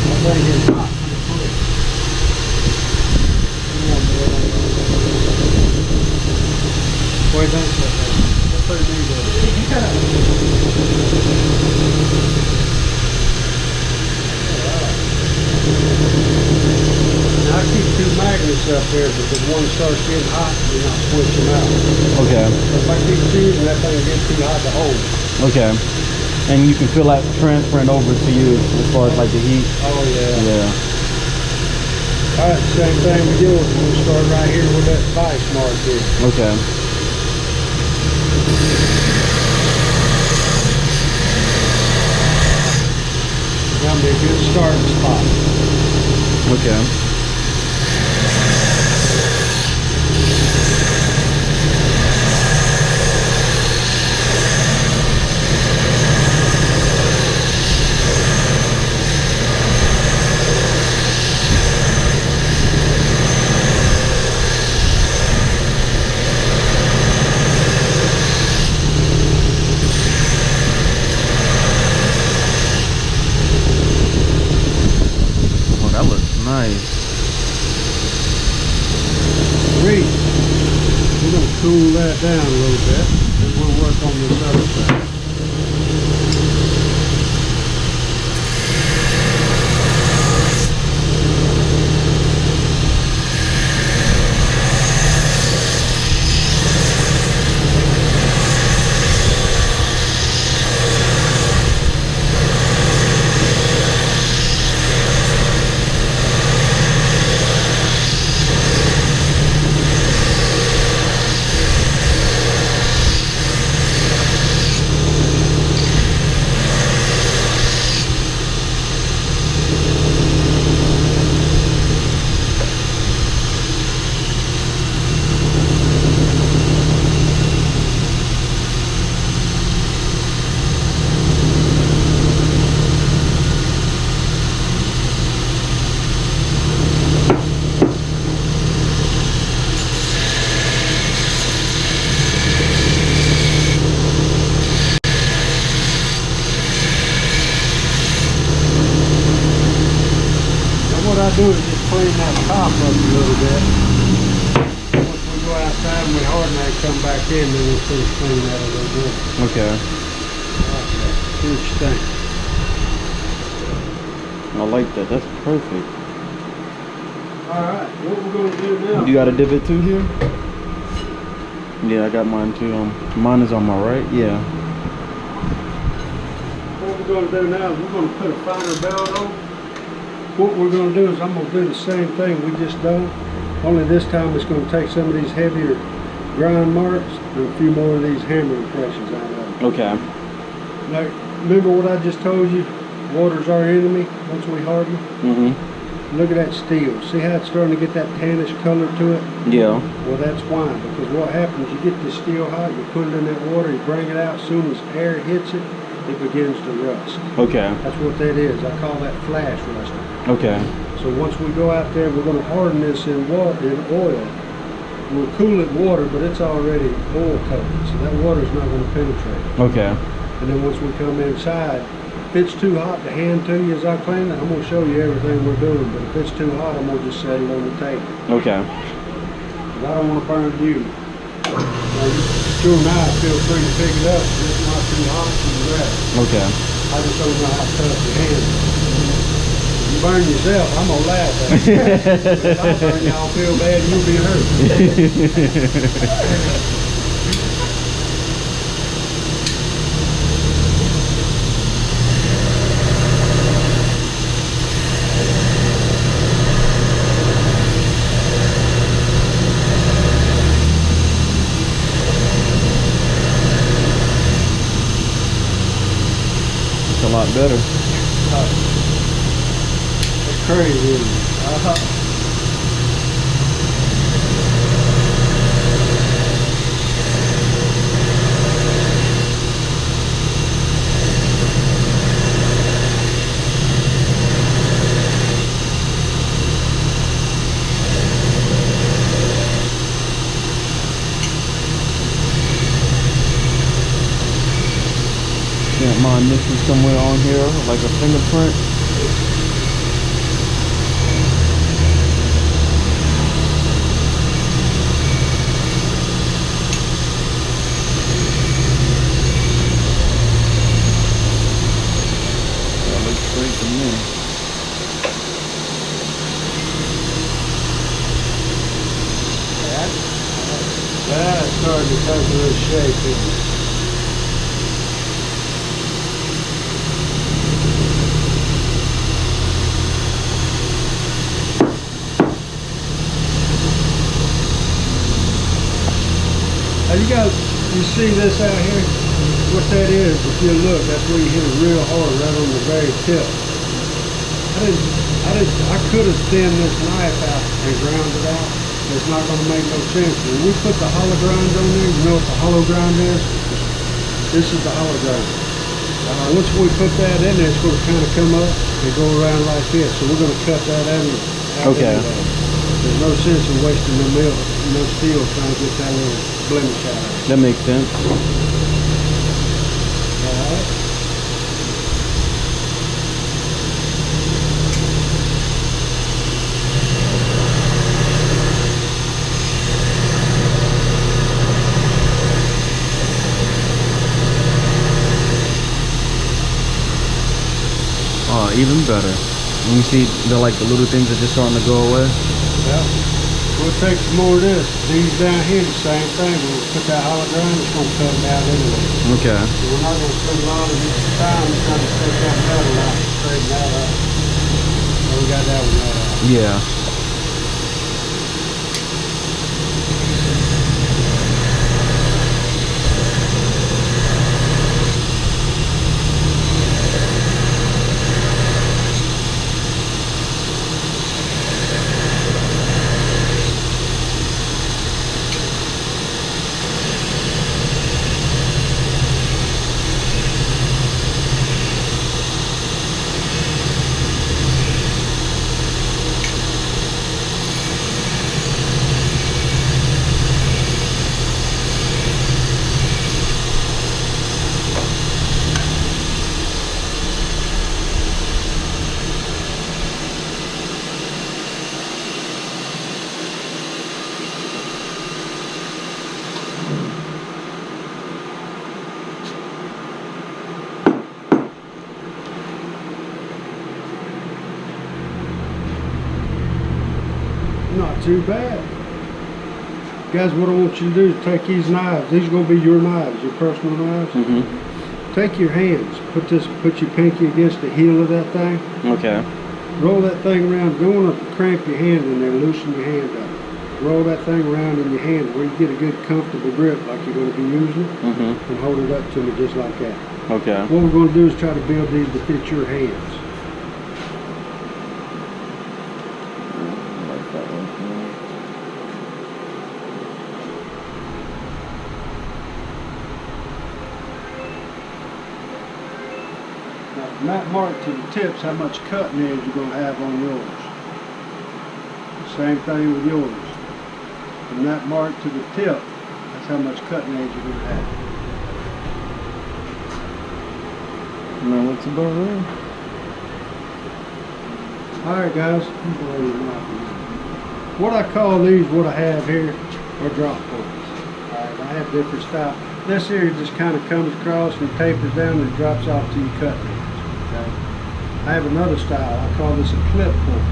That thing is hot. What do you think about that? That's pretty neat. Alright. two magnets up there because one starts getting hot and you're not switch them out. Okay. So if I keep choosing, that thing gets too hot to hold. Okay. And you can feel that transferring over to you as far as like the heat. Oh yeah. Yeah. Alright, same thing with yours. We'll start right here where that vice mark is. Okay. That'll be a good starting spot. Okay. Oh, that looks nice. Great. We're going to cool that down a little bit. And we'll work on this other side. What I do is just clean that top up a little bit. Once we go outside and we harden that, come back in, then we'll finish cleaning that a little bit. Okay. Okay. See what you think. I like that. That's perfect. Alright, what we're going to do now. You got a divot too here? Yeah, I got mine too. Mine is on my right. Yeah. What we're going to do now is we're going to put a finer belt on. What we're going to do is I'm going to do the same thing we just done. Only this time it's going to take some of these heavier grind marks and a few more of these hammer impressions out of it. Okay. Now, remember what I just told you? Water's our enemy once we harden. Mm-hmm. Look at that steel. See how it's starting to get that tannish color to it? Yeah. Well, that's why. Because what happens, you get this steel hot, you put it in that water, you bring it out, as soon as air hits it, it begins to rust. Okay. That's what that is. I call that flash rusting. Okay. So once we go out there, we're going to harden this in water, in oil. We'll cool it in water, but it's already oil coated, so that water's not going to penetrate. Okay. And then once we come inside, if it's too hot to hand to you as I clean it, I'm going to show you everything we're doing. But if it's too hot, I'm going to just set it on the table. Okay. Because I don't want to burn you. Now, your knife, feel free to pick it up. If it's not too hot, you can grab it. Okay. I just don't know how tough your hand is. If you burn yourself, I'm going to laugh at you. If I burn you, I'll feel bad and you'll be hurt. It's a lot better. It's crazy. Can't mind missing somewhere on here, like a fingerprint. That looks great to me. has a little shape in it. Now you see this out here? What that is, if you look, that's where you hit it real hard, right on the very tip. I could have thinned this knife out and ground it out. It's not going to make no sense. When we put the hollow grind on there, you know what the hollow grind is? This is the hollow grind. Once we put that in there, it's going to kind of come up and go around like this. So we're going to cut that out. Okay. There's no sense in wasting no steel trying to get that little blemish out of it. That makes sense. Alright. Oh, even better. You see the little things are just starting to go away. Yeah. We'll take some more of this. These down here, the same thing. We'll put that hollow grind, it's going to cut it out anyway. Okay. So we're not going to spend a lot of time trying to take that metal out, straighten that up. Oh, we got that one out. Yeah. Not too bad. Guys, what I want you to do is take these knives. These are going to be your knives, your personal knives. Mm-hmm. Take your hands, put your pinky against the heel of that thing. Okay. Roll that thing around. Don't want to cramp your hand in there, loosen your hand up. Roll that thing around in your hand where you get a good comfortable grip like you're going to be using it. Mm-hmm. And hold it up to me just like that. Okay. What we're going to do is try to build these to fit your hands. Now, from that mark to the tips, how much cutting edge you're going to have on yours. Same thing with yours. From that mark to the tip, that's how much cutting edge you're going to have. No, that's about right. Alright guys, what I call these, what I have here, are drop points. Alright, I have different styles. This here just kind of comes across and tapers down and drops off to your cutting edge. Okay? I have another style, I call this a clip point.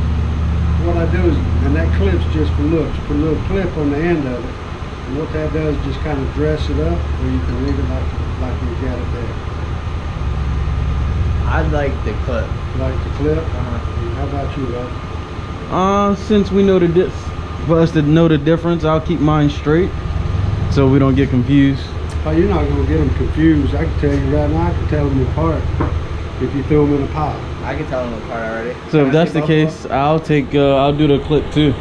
What I do is, and that clip's just for looks, put a little clip on the end of it, and what that does is just kind of dress it up, or you can leave it like you got it there. I like the clip. Like the clip? How about you, bud? Since we know for us to know the difference, I'll keep mine straight so we don't get confused. Oh, you're not going to get them confused. I can tell you right now, I can tell them apart if you throw them in a pile. I can tell them apart already. So if that's the case, I'll do the clip too.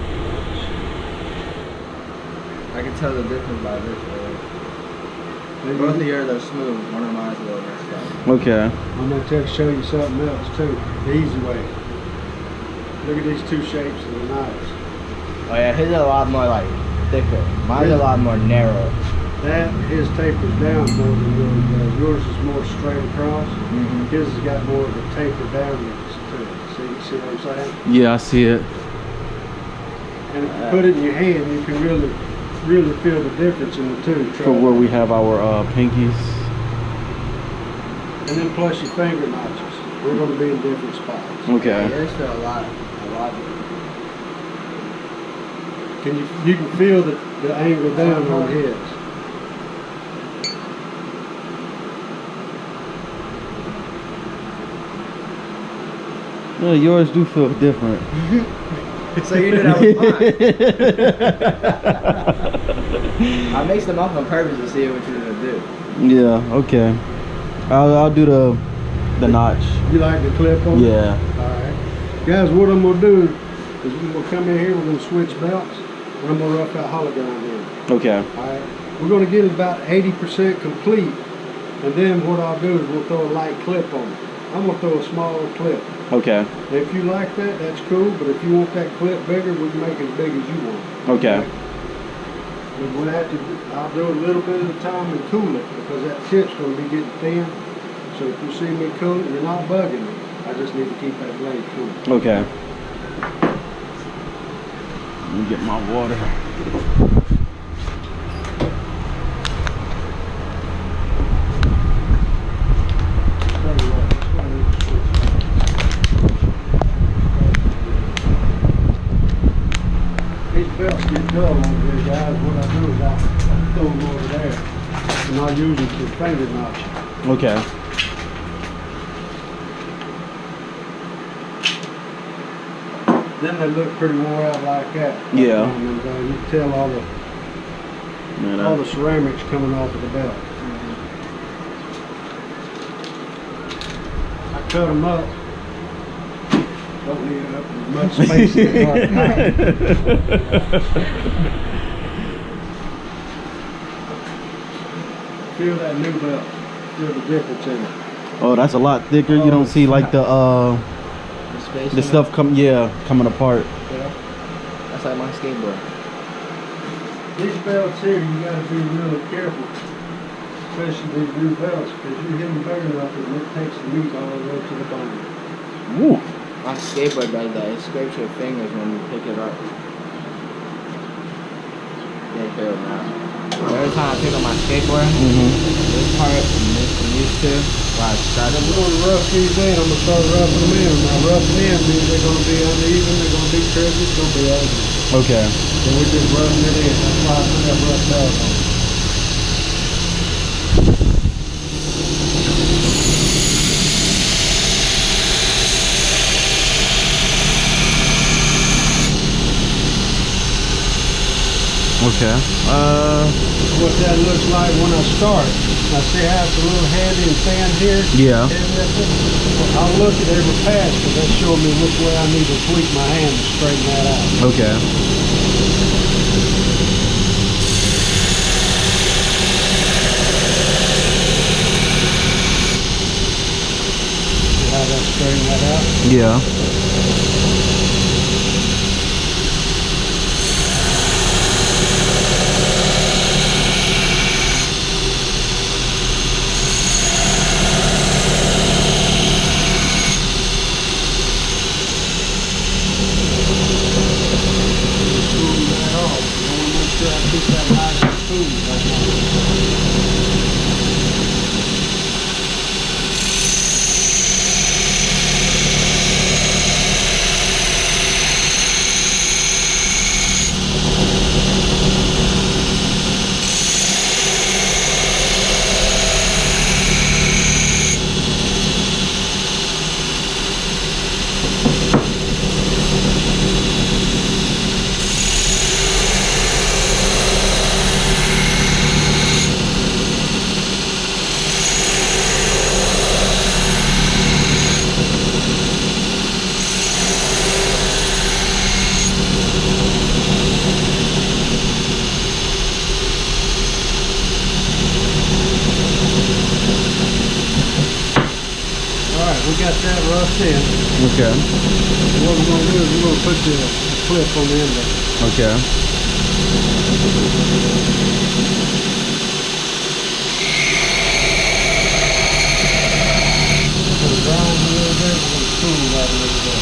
I can tell the difference by this way. Both of yours are smooth. One of mine's a little messed up. Okay. I'm going to show you something else too, the easy way. Look at these two shapes of the knives. Oh yeah, his is a lot more like thicker. Mine's a lot more narrow. That, his tapers down more than yours does. Yours is more straight across. Mm-hmm. His has got more of a taper downwards to it. See what I'm saying? Yeah, I see it. And if you put it in your hand, you can really feel the difference in the two. For where we have our pinkies. And then plus your finger notches. We're going to be in different spots. Okay. Yours feel a lot. You can feel the angle down on his. Yeah, yours do feel different. So you knew that was mine. I mixed them up on purpose to see what you were gonna do. Yeah, okay. I'll do the notch. You like the clip on? Yeah. Alright. Guys, what I'm gonna do is we're gonna come in here, we're gonna switch belts, and I'm gonna rough that hollow ground in. Okay. Alright. We're gonna get it about 80% complete, and then what I'll do is we'll throw a light clip on it. I'm gonna throw a smaller clip. Okay. If you like that, that's cool, but if you want that clip bigger, we can make it as big as you want. Okay. We'll have to, I'll do a little bit at a time and cool it, because that tip's gonna be getting thin. So if you see me cool it, you're not bugging me. I just need to keep that blade cool. Okay. Let me get my water. These belts get dull over here, guys. What I do is I throw them over there, and I'll use them to finger notch. Okay. Then they look pretty wore out like that. Yeah. And you can tell all the ceramics coming off of the belt. I cut them up. Don't need up as much space in the hard Feel that new belt. Feel the difference in it. Oh, that's a lot thicker. You don't see like the stuff coming apart. Yeah. That's like my skateboard. These belts here, you gotta be really careful. Especially these new belts, because you hit them big enough and it takes the meat all the way to the bone. Woo. My skateboard does that. It scrapes your fingers when you pick it up. Yeah, fail now. Every time I pick up my skateboard, this part and these two, where I started. I'm going to rough these in. I'm going to start roughing them in. Now roughing in means they're going to be uneven, they're going to be curvy, it's going to be ugly. Okay. So we're just roughing it in. That's why I put that rough belt on. Okay. What that looks like when I start. I see how it's a little heavy and thin here. Yeah. I'll look at every pass because that's showing me which way I need to tweak my hand to straighten that out. Okay. See how that straighten that out? Yeah. We got that roughed in. Okay. What we're going to do is we're going to put the clip on the end of it. Okay. Put it down a little bit, we're going to cool that a little bit.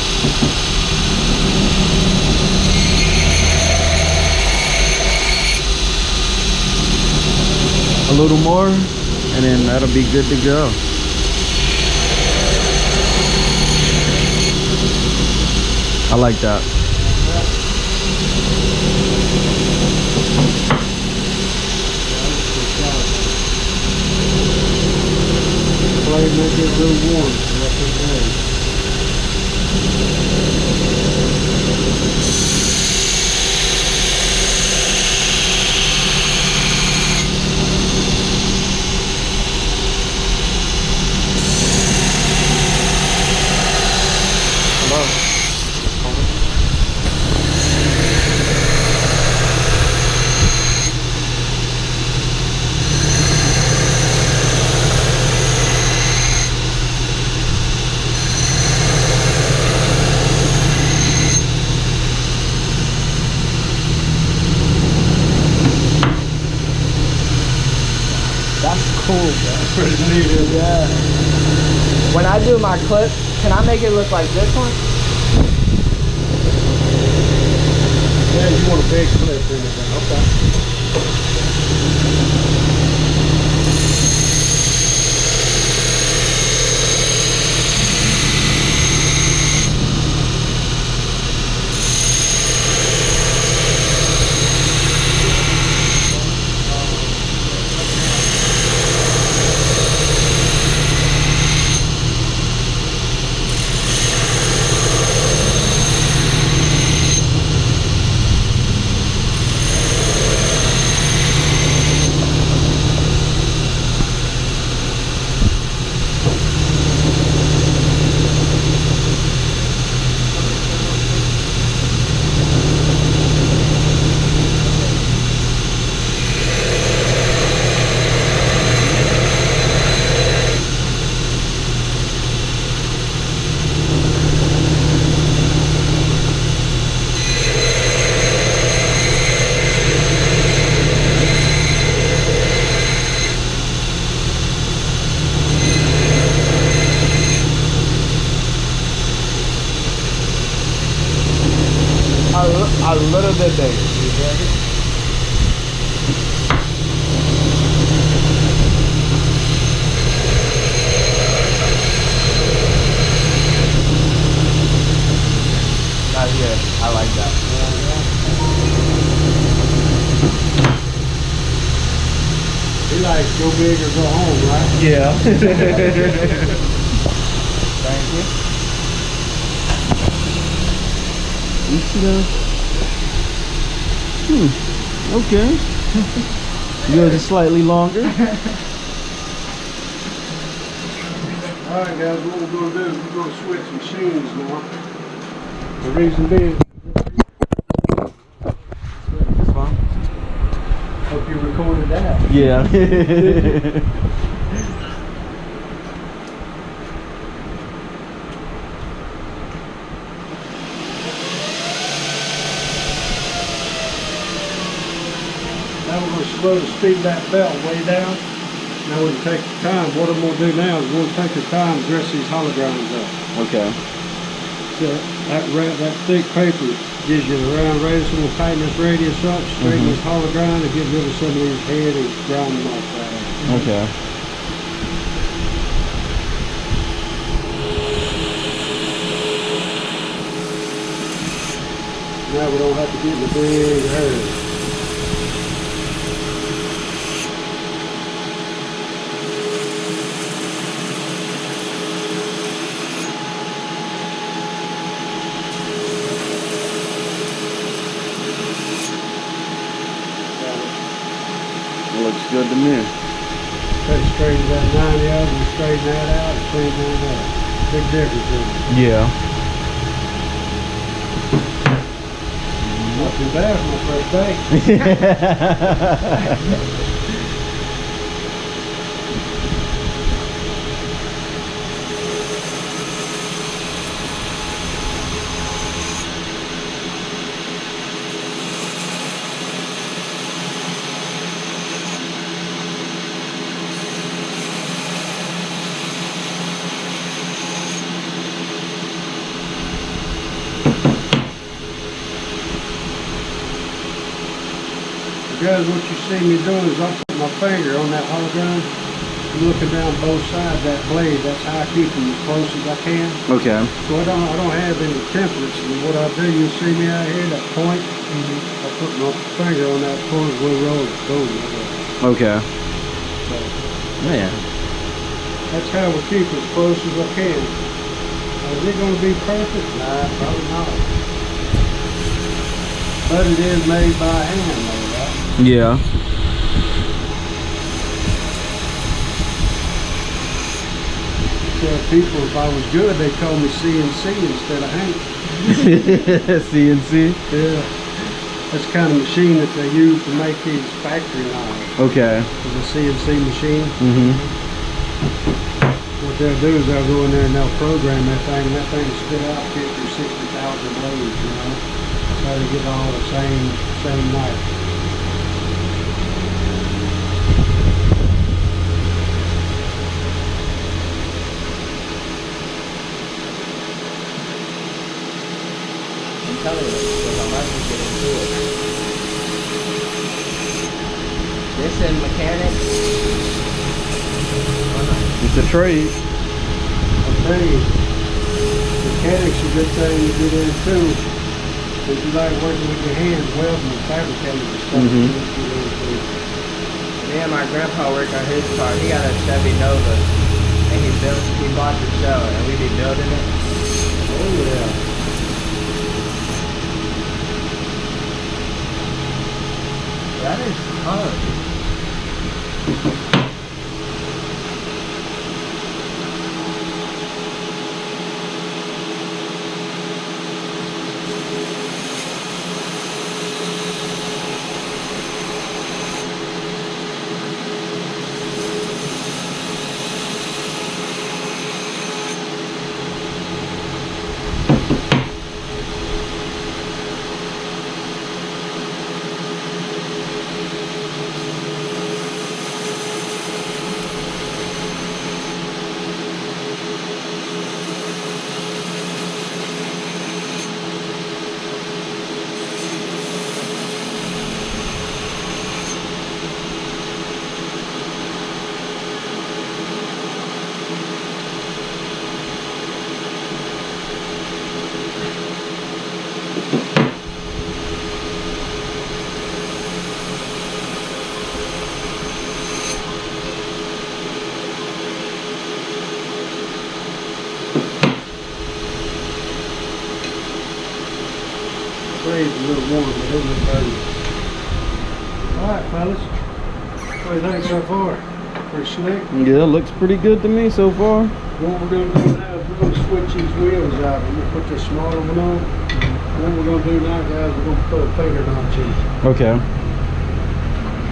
A little more, and then that'll be good to go. I like that. Blade may get a little warm. So that's okay. That's cool, bro. Pretty neat, isn't it? Yeah. When I do my clip, can I make it look like this one? Yeah, you want a big clip in it then. Okay. A little bit bigger. Yeah, I like that. He likes go big or go home, right? Yeah. Thank you. Okay. Yours is slightly longer. Alright guys, what we're going to do is we're going to switch machines now. The reason being, It's fine. hope you recorded that. Yeah. Now we're going to slow the speed of that belt way down. Now we're going to take the time. What I'm going to do now is we're going to take the time and dress these holograms up. Okay. So that thick paper gives you the round radius. We're going to tighten this radius up, straighten this hologram, and get rid of some of these head and grind them off that. Okay. Now we don't have to get in a big hurry. Looks good to me. Take straighten that 90 out and straighten that out and clean that up. Big difference in it. Yeah. Not too bad for my first day. Guys, what you see me doing is I'll put my finger on that hologram, looking down both sides of that blade. That's how I keep them as close as I can. Okay. So I don't have any templates. And what I do, you see me out here, that point. I put my finger on that point and we'll roll it. Boom. Okay. So Man. that's how we keep as close as I can. Is it going to be perfect? Nah, probably not. But it is made by hand, though, right? Yeah. Tell people if I was good, they told me CNC instead of hand. CNC? Yeah. That's the kind of machine that they use to make these factory knives. Okay. It's a CNC machine. Mm-hmm. What they'll do is they'll go in there and they'll program that thing, and that thing will spit out 50 or 60,000 blades, you know. That's how they get all the same knife. trade. I'm telling you, mechanics a good thing to get in too. If you like working with your hands, welding and fabricating and stuff, Mhm. you need to get into. Me and my grandpa work on his car. He got a Chevy Nova, and he bought the shell, and we be building it. Oh yeah. That is hard. It's a little warm, but it'll be burning. Alright, fellas. What do you think so far? Pretty slick? Yeah, looks pretty good to me so far. What we're going to do now is we're going to switch these wheels out. We're going to put this smaller one on. What we're going to do now, guys, we're going to put a finger notch in. Okay.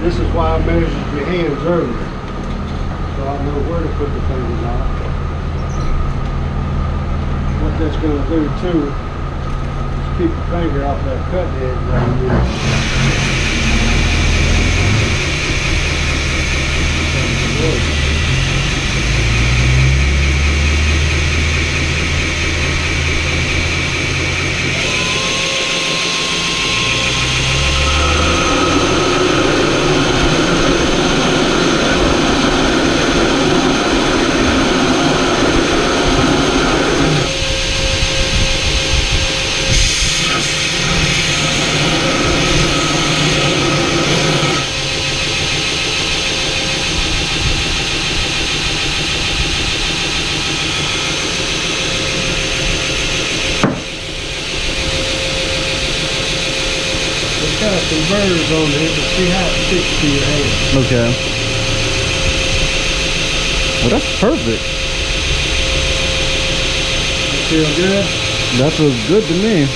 This is why I measured your hands earlier. So I know where to put the finger notch. What that's going to do too is keep the finger off that cut edge right here. Got some burrs on there to see how it sticks to your hand. Okay. Well, that's perfect. You feel good? That feels good to me.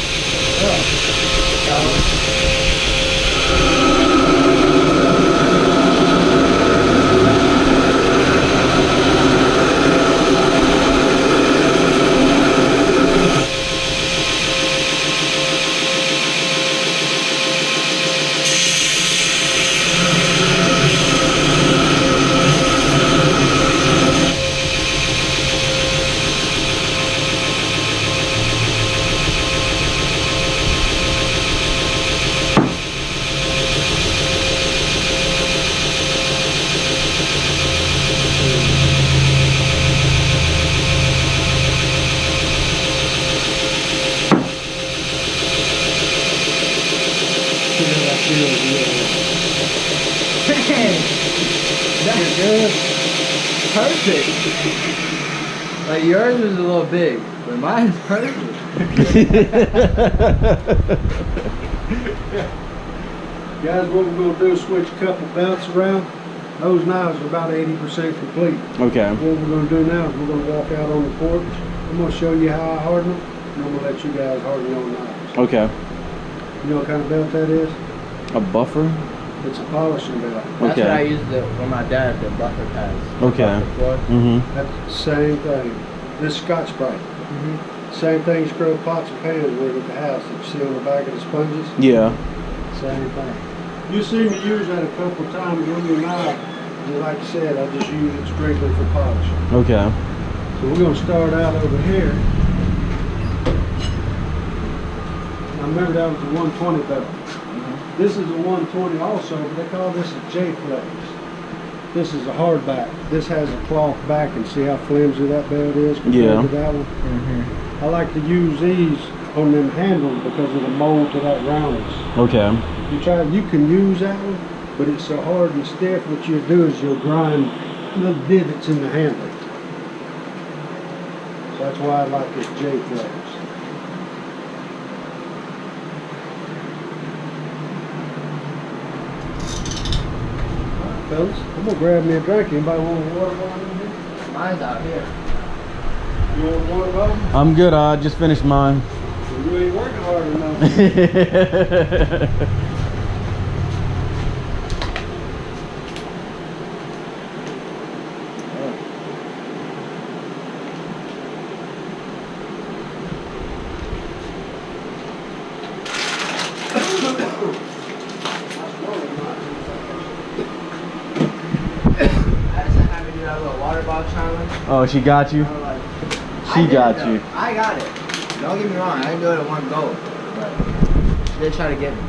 That's good. Perfect. Like yours is a little big, but mine's perfect. Guys, what we're going to do is switch a couple belts around. Those knives are about 80% complete. Okay. What we're going to do now is we're going to walk out on the porch. I'm going to show you how I harden them, and I'm going to let you guys harden your knives. Okay. You know what kind of belt that is? A buffer? It's a polishing belt. That's Okay. what I used with my dad, the buffer pads. Okay. Mm-hmm. That's the same thing. This Scotch-Brite. Same thing you scrub pots and pans with at the house that you see on the back of the sponges. Yeah. Same thing. You see me use that a couple of times on your knife. And like I said, I just use it strictly for polishing. Okay. So we're going to start out over here. I remember that was the 120 belt. This is a 120 also, but they call this a J-flex. This is a hard back. This has a cloth back, and see how flimsy that belt is compared to that one? I like to use these on them handles because of the mold to that roundness. Okay. You can use that one, but it's so hard and stiff. What you'll do is you'll grind little divots in the handle. So that's why I like this J-flex. Fellas, I'm gonna grab me a drink. Anybody want a water bottle in here? Mine's out here. You want a water bottle? I'm good. I just finished mine. Well, you ain't working hard enough. Oh, she got you? She got you. I got it. Don't get me wrong, I didn't do it in one go. But she did try to get me.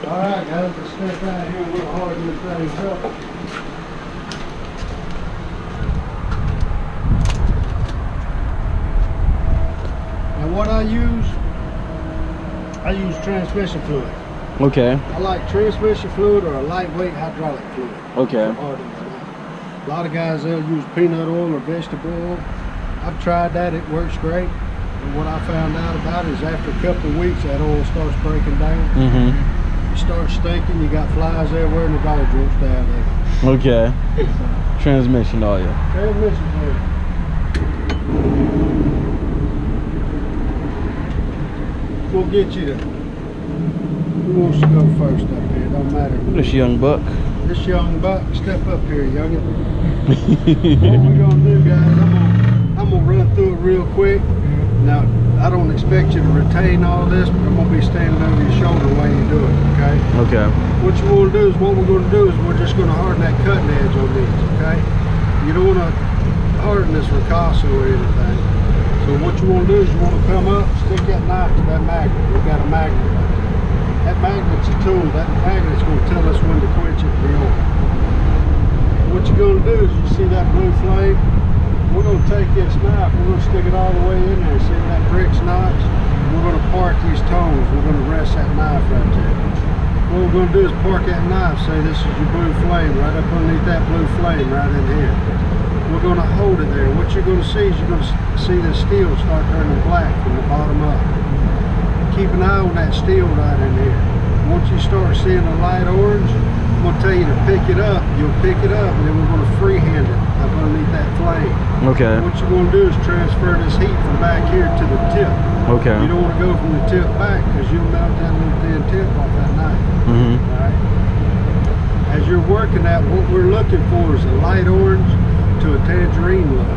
Alright guys, let's step out here and we'll harden this thing up. Now what I use transmission fluid. Okay. I like transmission fluid or a lightweight hydraulic fluid. Okay. A lot of guys, they'll use peanut oil or vegetable oil. I've tried that, it works great. And what I found out about it is after a couple of weeks, that oil starts breaking down. You start stinking, you got flies everywhere, and the dog won't stay out of it. Okay. Transmission oil. Transmission fluid. We'll get you to, who wants to go first up here? Don't matter. This young buck. This young buck, step up here, youngin'. What we're gonna do, guys, I'm gonna run through it real quick. Now, I don't expect you to retain all this, but I'm gonna be standing over your shoulder while you do it, okay? Okay. What you wanna do is, we're just gonna harden that cutting edge on these, okay? You don't wanna harden this ricasso or anything. So what you wanna do is you wanna come up, stick that knife to that magnet. We've got a magnet right there. That magnet's a tool. That magnet's going to tell us when to quench it for the oil. What you're going to do is, you see that blue flame? We're going to take this knife, we're going to stick it all the way in there. See that brick's notch? We're going to park these tongs. We're going to rest that knife right there. What we're going to do is park that knife, say this is your blue flame, right up underneath that blue flame right in here. We're going to hold it there. What you're going to see is you're going to see the steel start turning black from the bottom up. Keep an eye on that steel right in here. Once you start seeing a light orange, I'm going to tell you to pick it up. You'll pick it up, and then we're going to freehand it up underneath that flame. Okay. What you're going to do is transfer this heat from back here to the tip. Okay. You don't want to go from the tip back because you'll melt that little thin tip off that knife. All right? As you're working that, what we're looking for is a light orange to a tangerine look.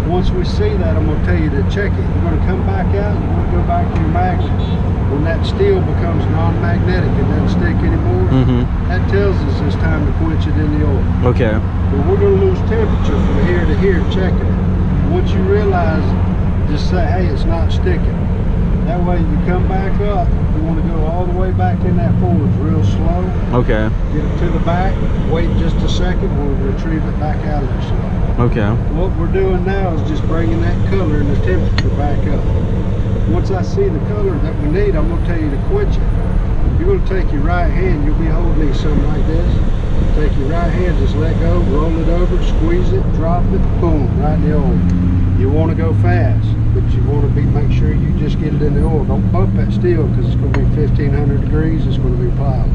Once we see that, I'm going to tell you to check it. You're going to come back out, you want to go back to your magnet. When that steel becomes non-magnetic, it doesn't stick anymore, that tells us it's time to quench it in the oil. Okay. But we're going to lose temperature from here to here checking it. Once you realize, just say, hey, it's not sticking. That way you come back up, you want to go all the way back in that forge real slow. Okay. Get it to the back, wait just a second, we'll retrieve it back out of there slow. Okay. What we're doing now is just bringing that color and the temperature back up. Once I see the color that we need, I'm going to tell you to quench it. You're going to take your right hand, you'll be holding these something like this. Take your right hand, just let go, roll it over, squeeze it, drop it, boom, right in the oil. You want to go fast, but you want to make sure you just get it in the oil. Don't bump that steel because it's going to be 1500 degrees, it's going to be plowed.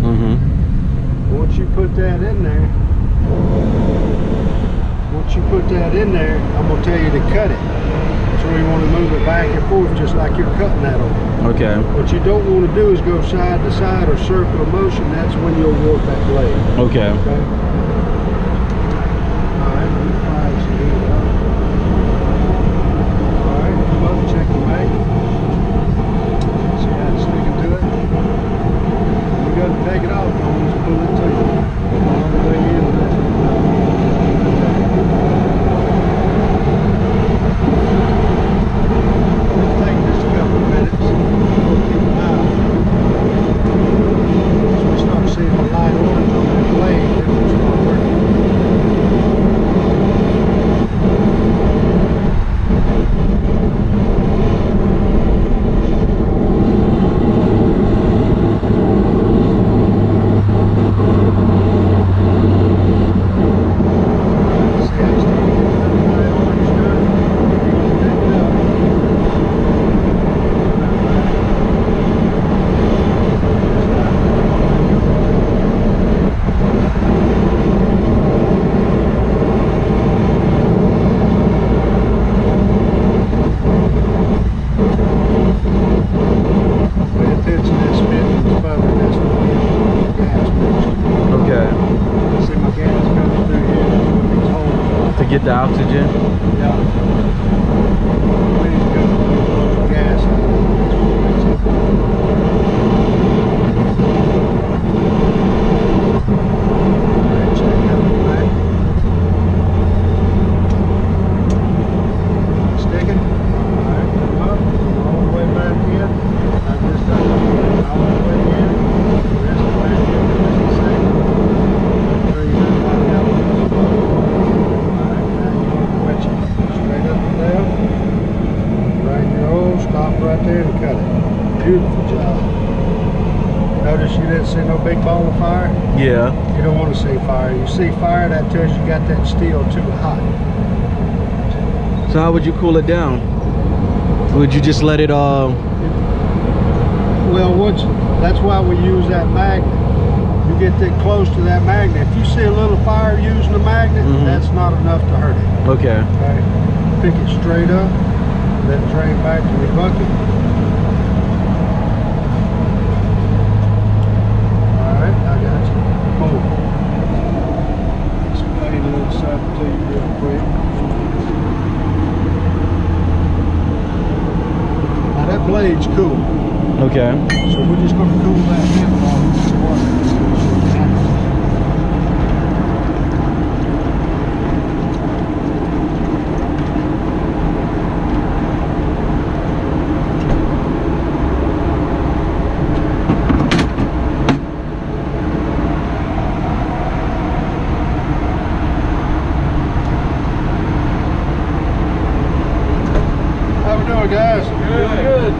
Once you put that in there, I'm going to tell you to cut it. So you want to move it back and forth just like you're cutting that oil. Okay. What you don't want to do is go side to side or circular motion. That's when you'll warp that blade. Okay. Okay? Alright, let me fire this thing up. Alright, come up, check the magnet. See how it's sticking to it? You got to take it off, don't just pull it to you. All the way in there. It'll take just a couple of minutes. We'll keep an eye on it. Once we start seeing the light orange on the Get the oxygen. Yeah. We need to go put gas in it. Alright, check out the back. Sticking. Alright, come up. All the way back in. I just done it. All the way in. Rest it back in for just a second. Make sure you don't want to go. Alright, now you want to quench it. Straight up and down. Right in your hole. Stop right there and cut it. Beautiful job. Notice you didn't see no big ball of fire? Yeah. You don't want to see fire. You see fire, that tells you got that steel too hot. So how would you cool it down? Would you just let it Well, that's why we use that magnet. You get that close to that magnet. If you see a little fire using the magnet, that's not enough to hurt it. Okay. Okay. Pick it straight up, let it drain back to your bucket. Alright, I got you. Boom. Explain a little something to you real quick. Now that blade's cool. Okay. So we're just going to cool that handle off with some water. How we doing, guys? Good.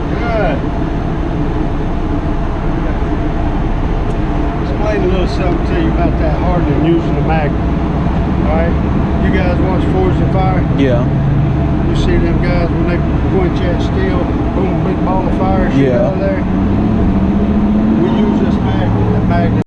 Explain a little something to you about that hardening using the magnet. Alright? You guys watch Forged in Fire? Yeah. You see them guys when they quench that steel, boom, big ball of fire shoot out of there? We use this magnet. That magnet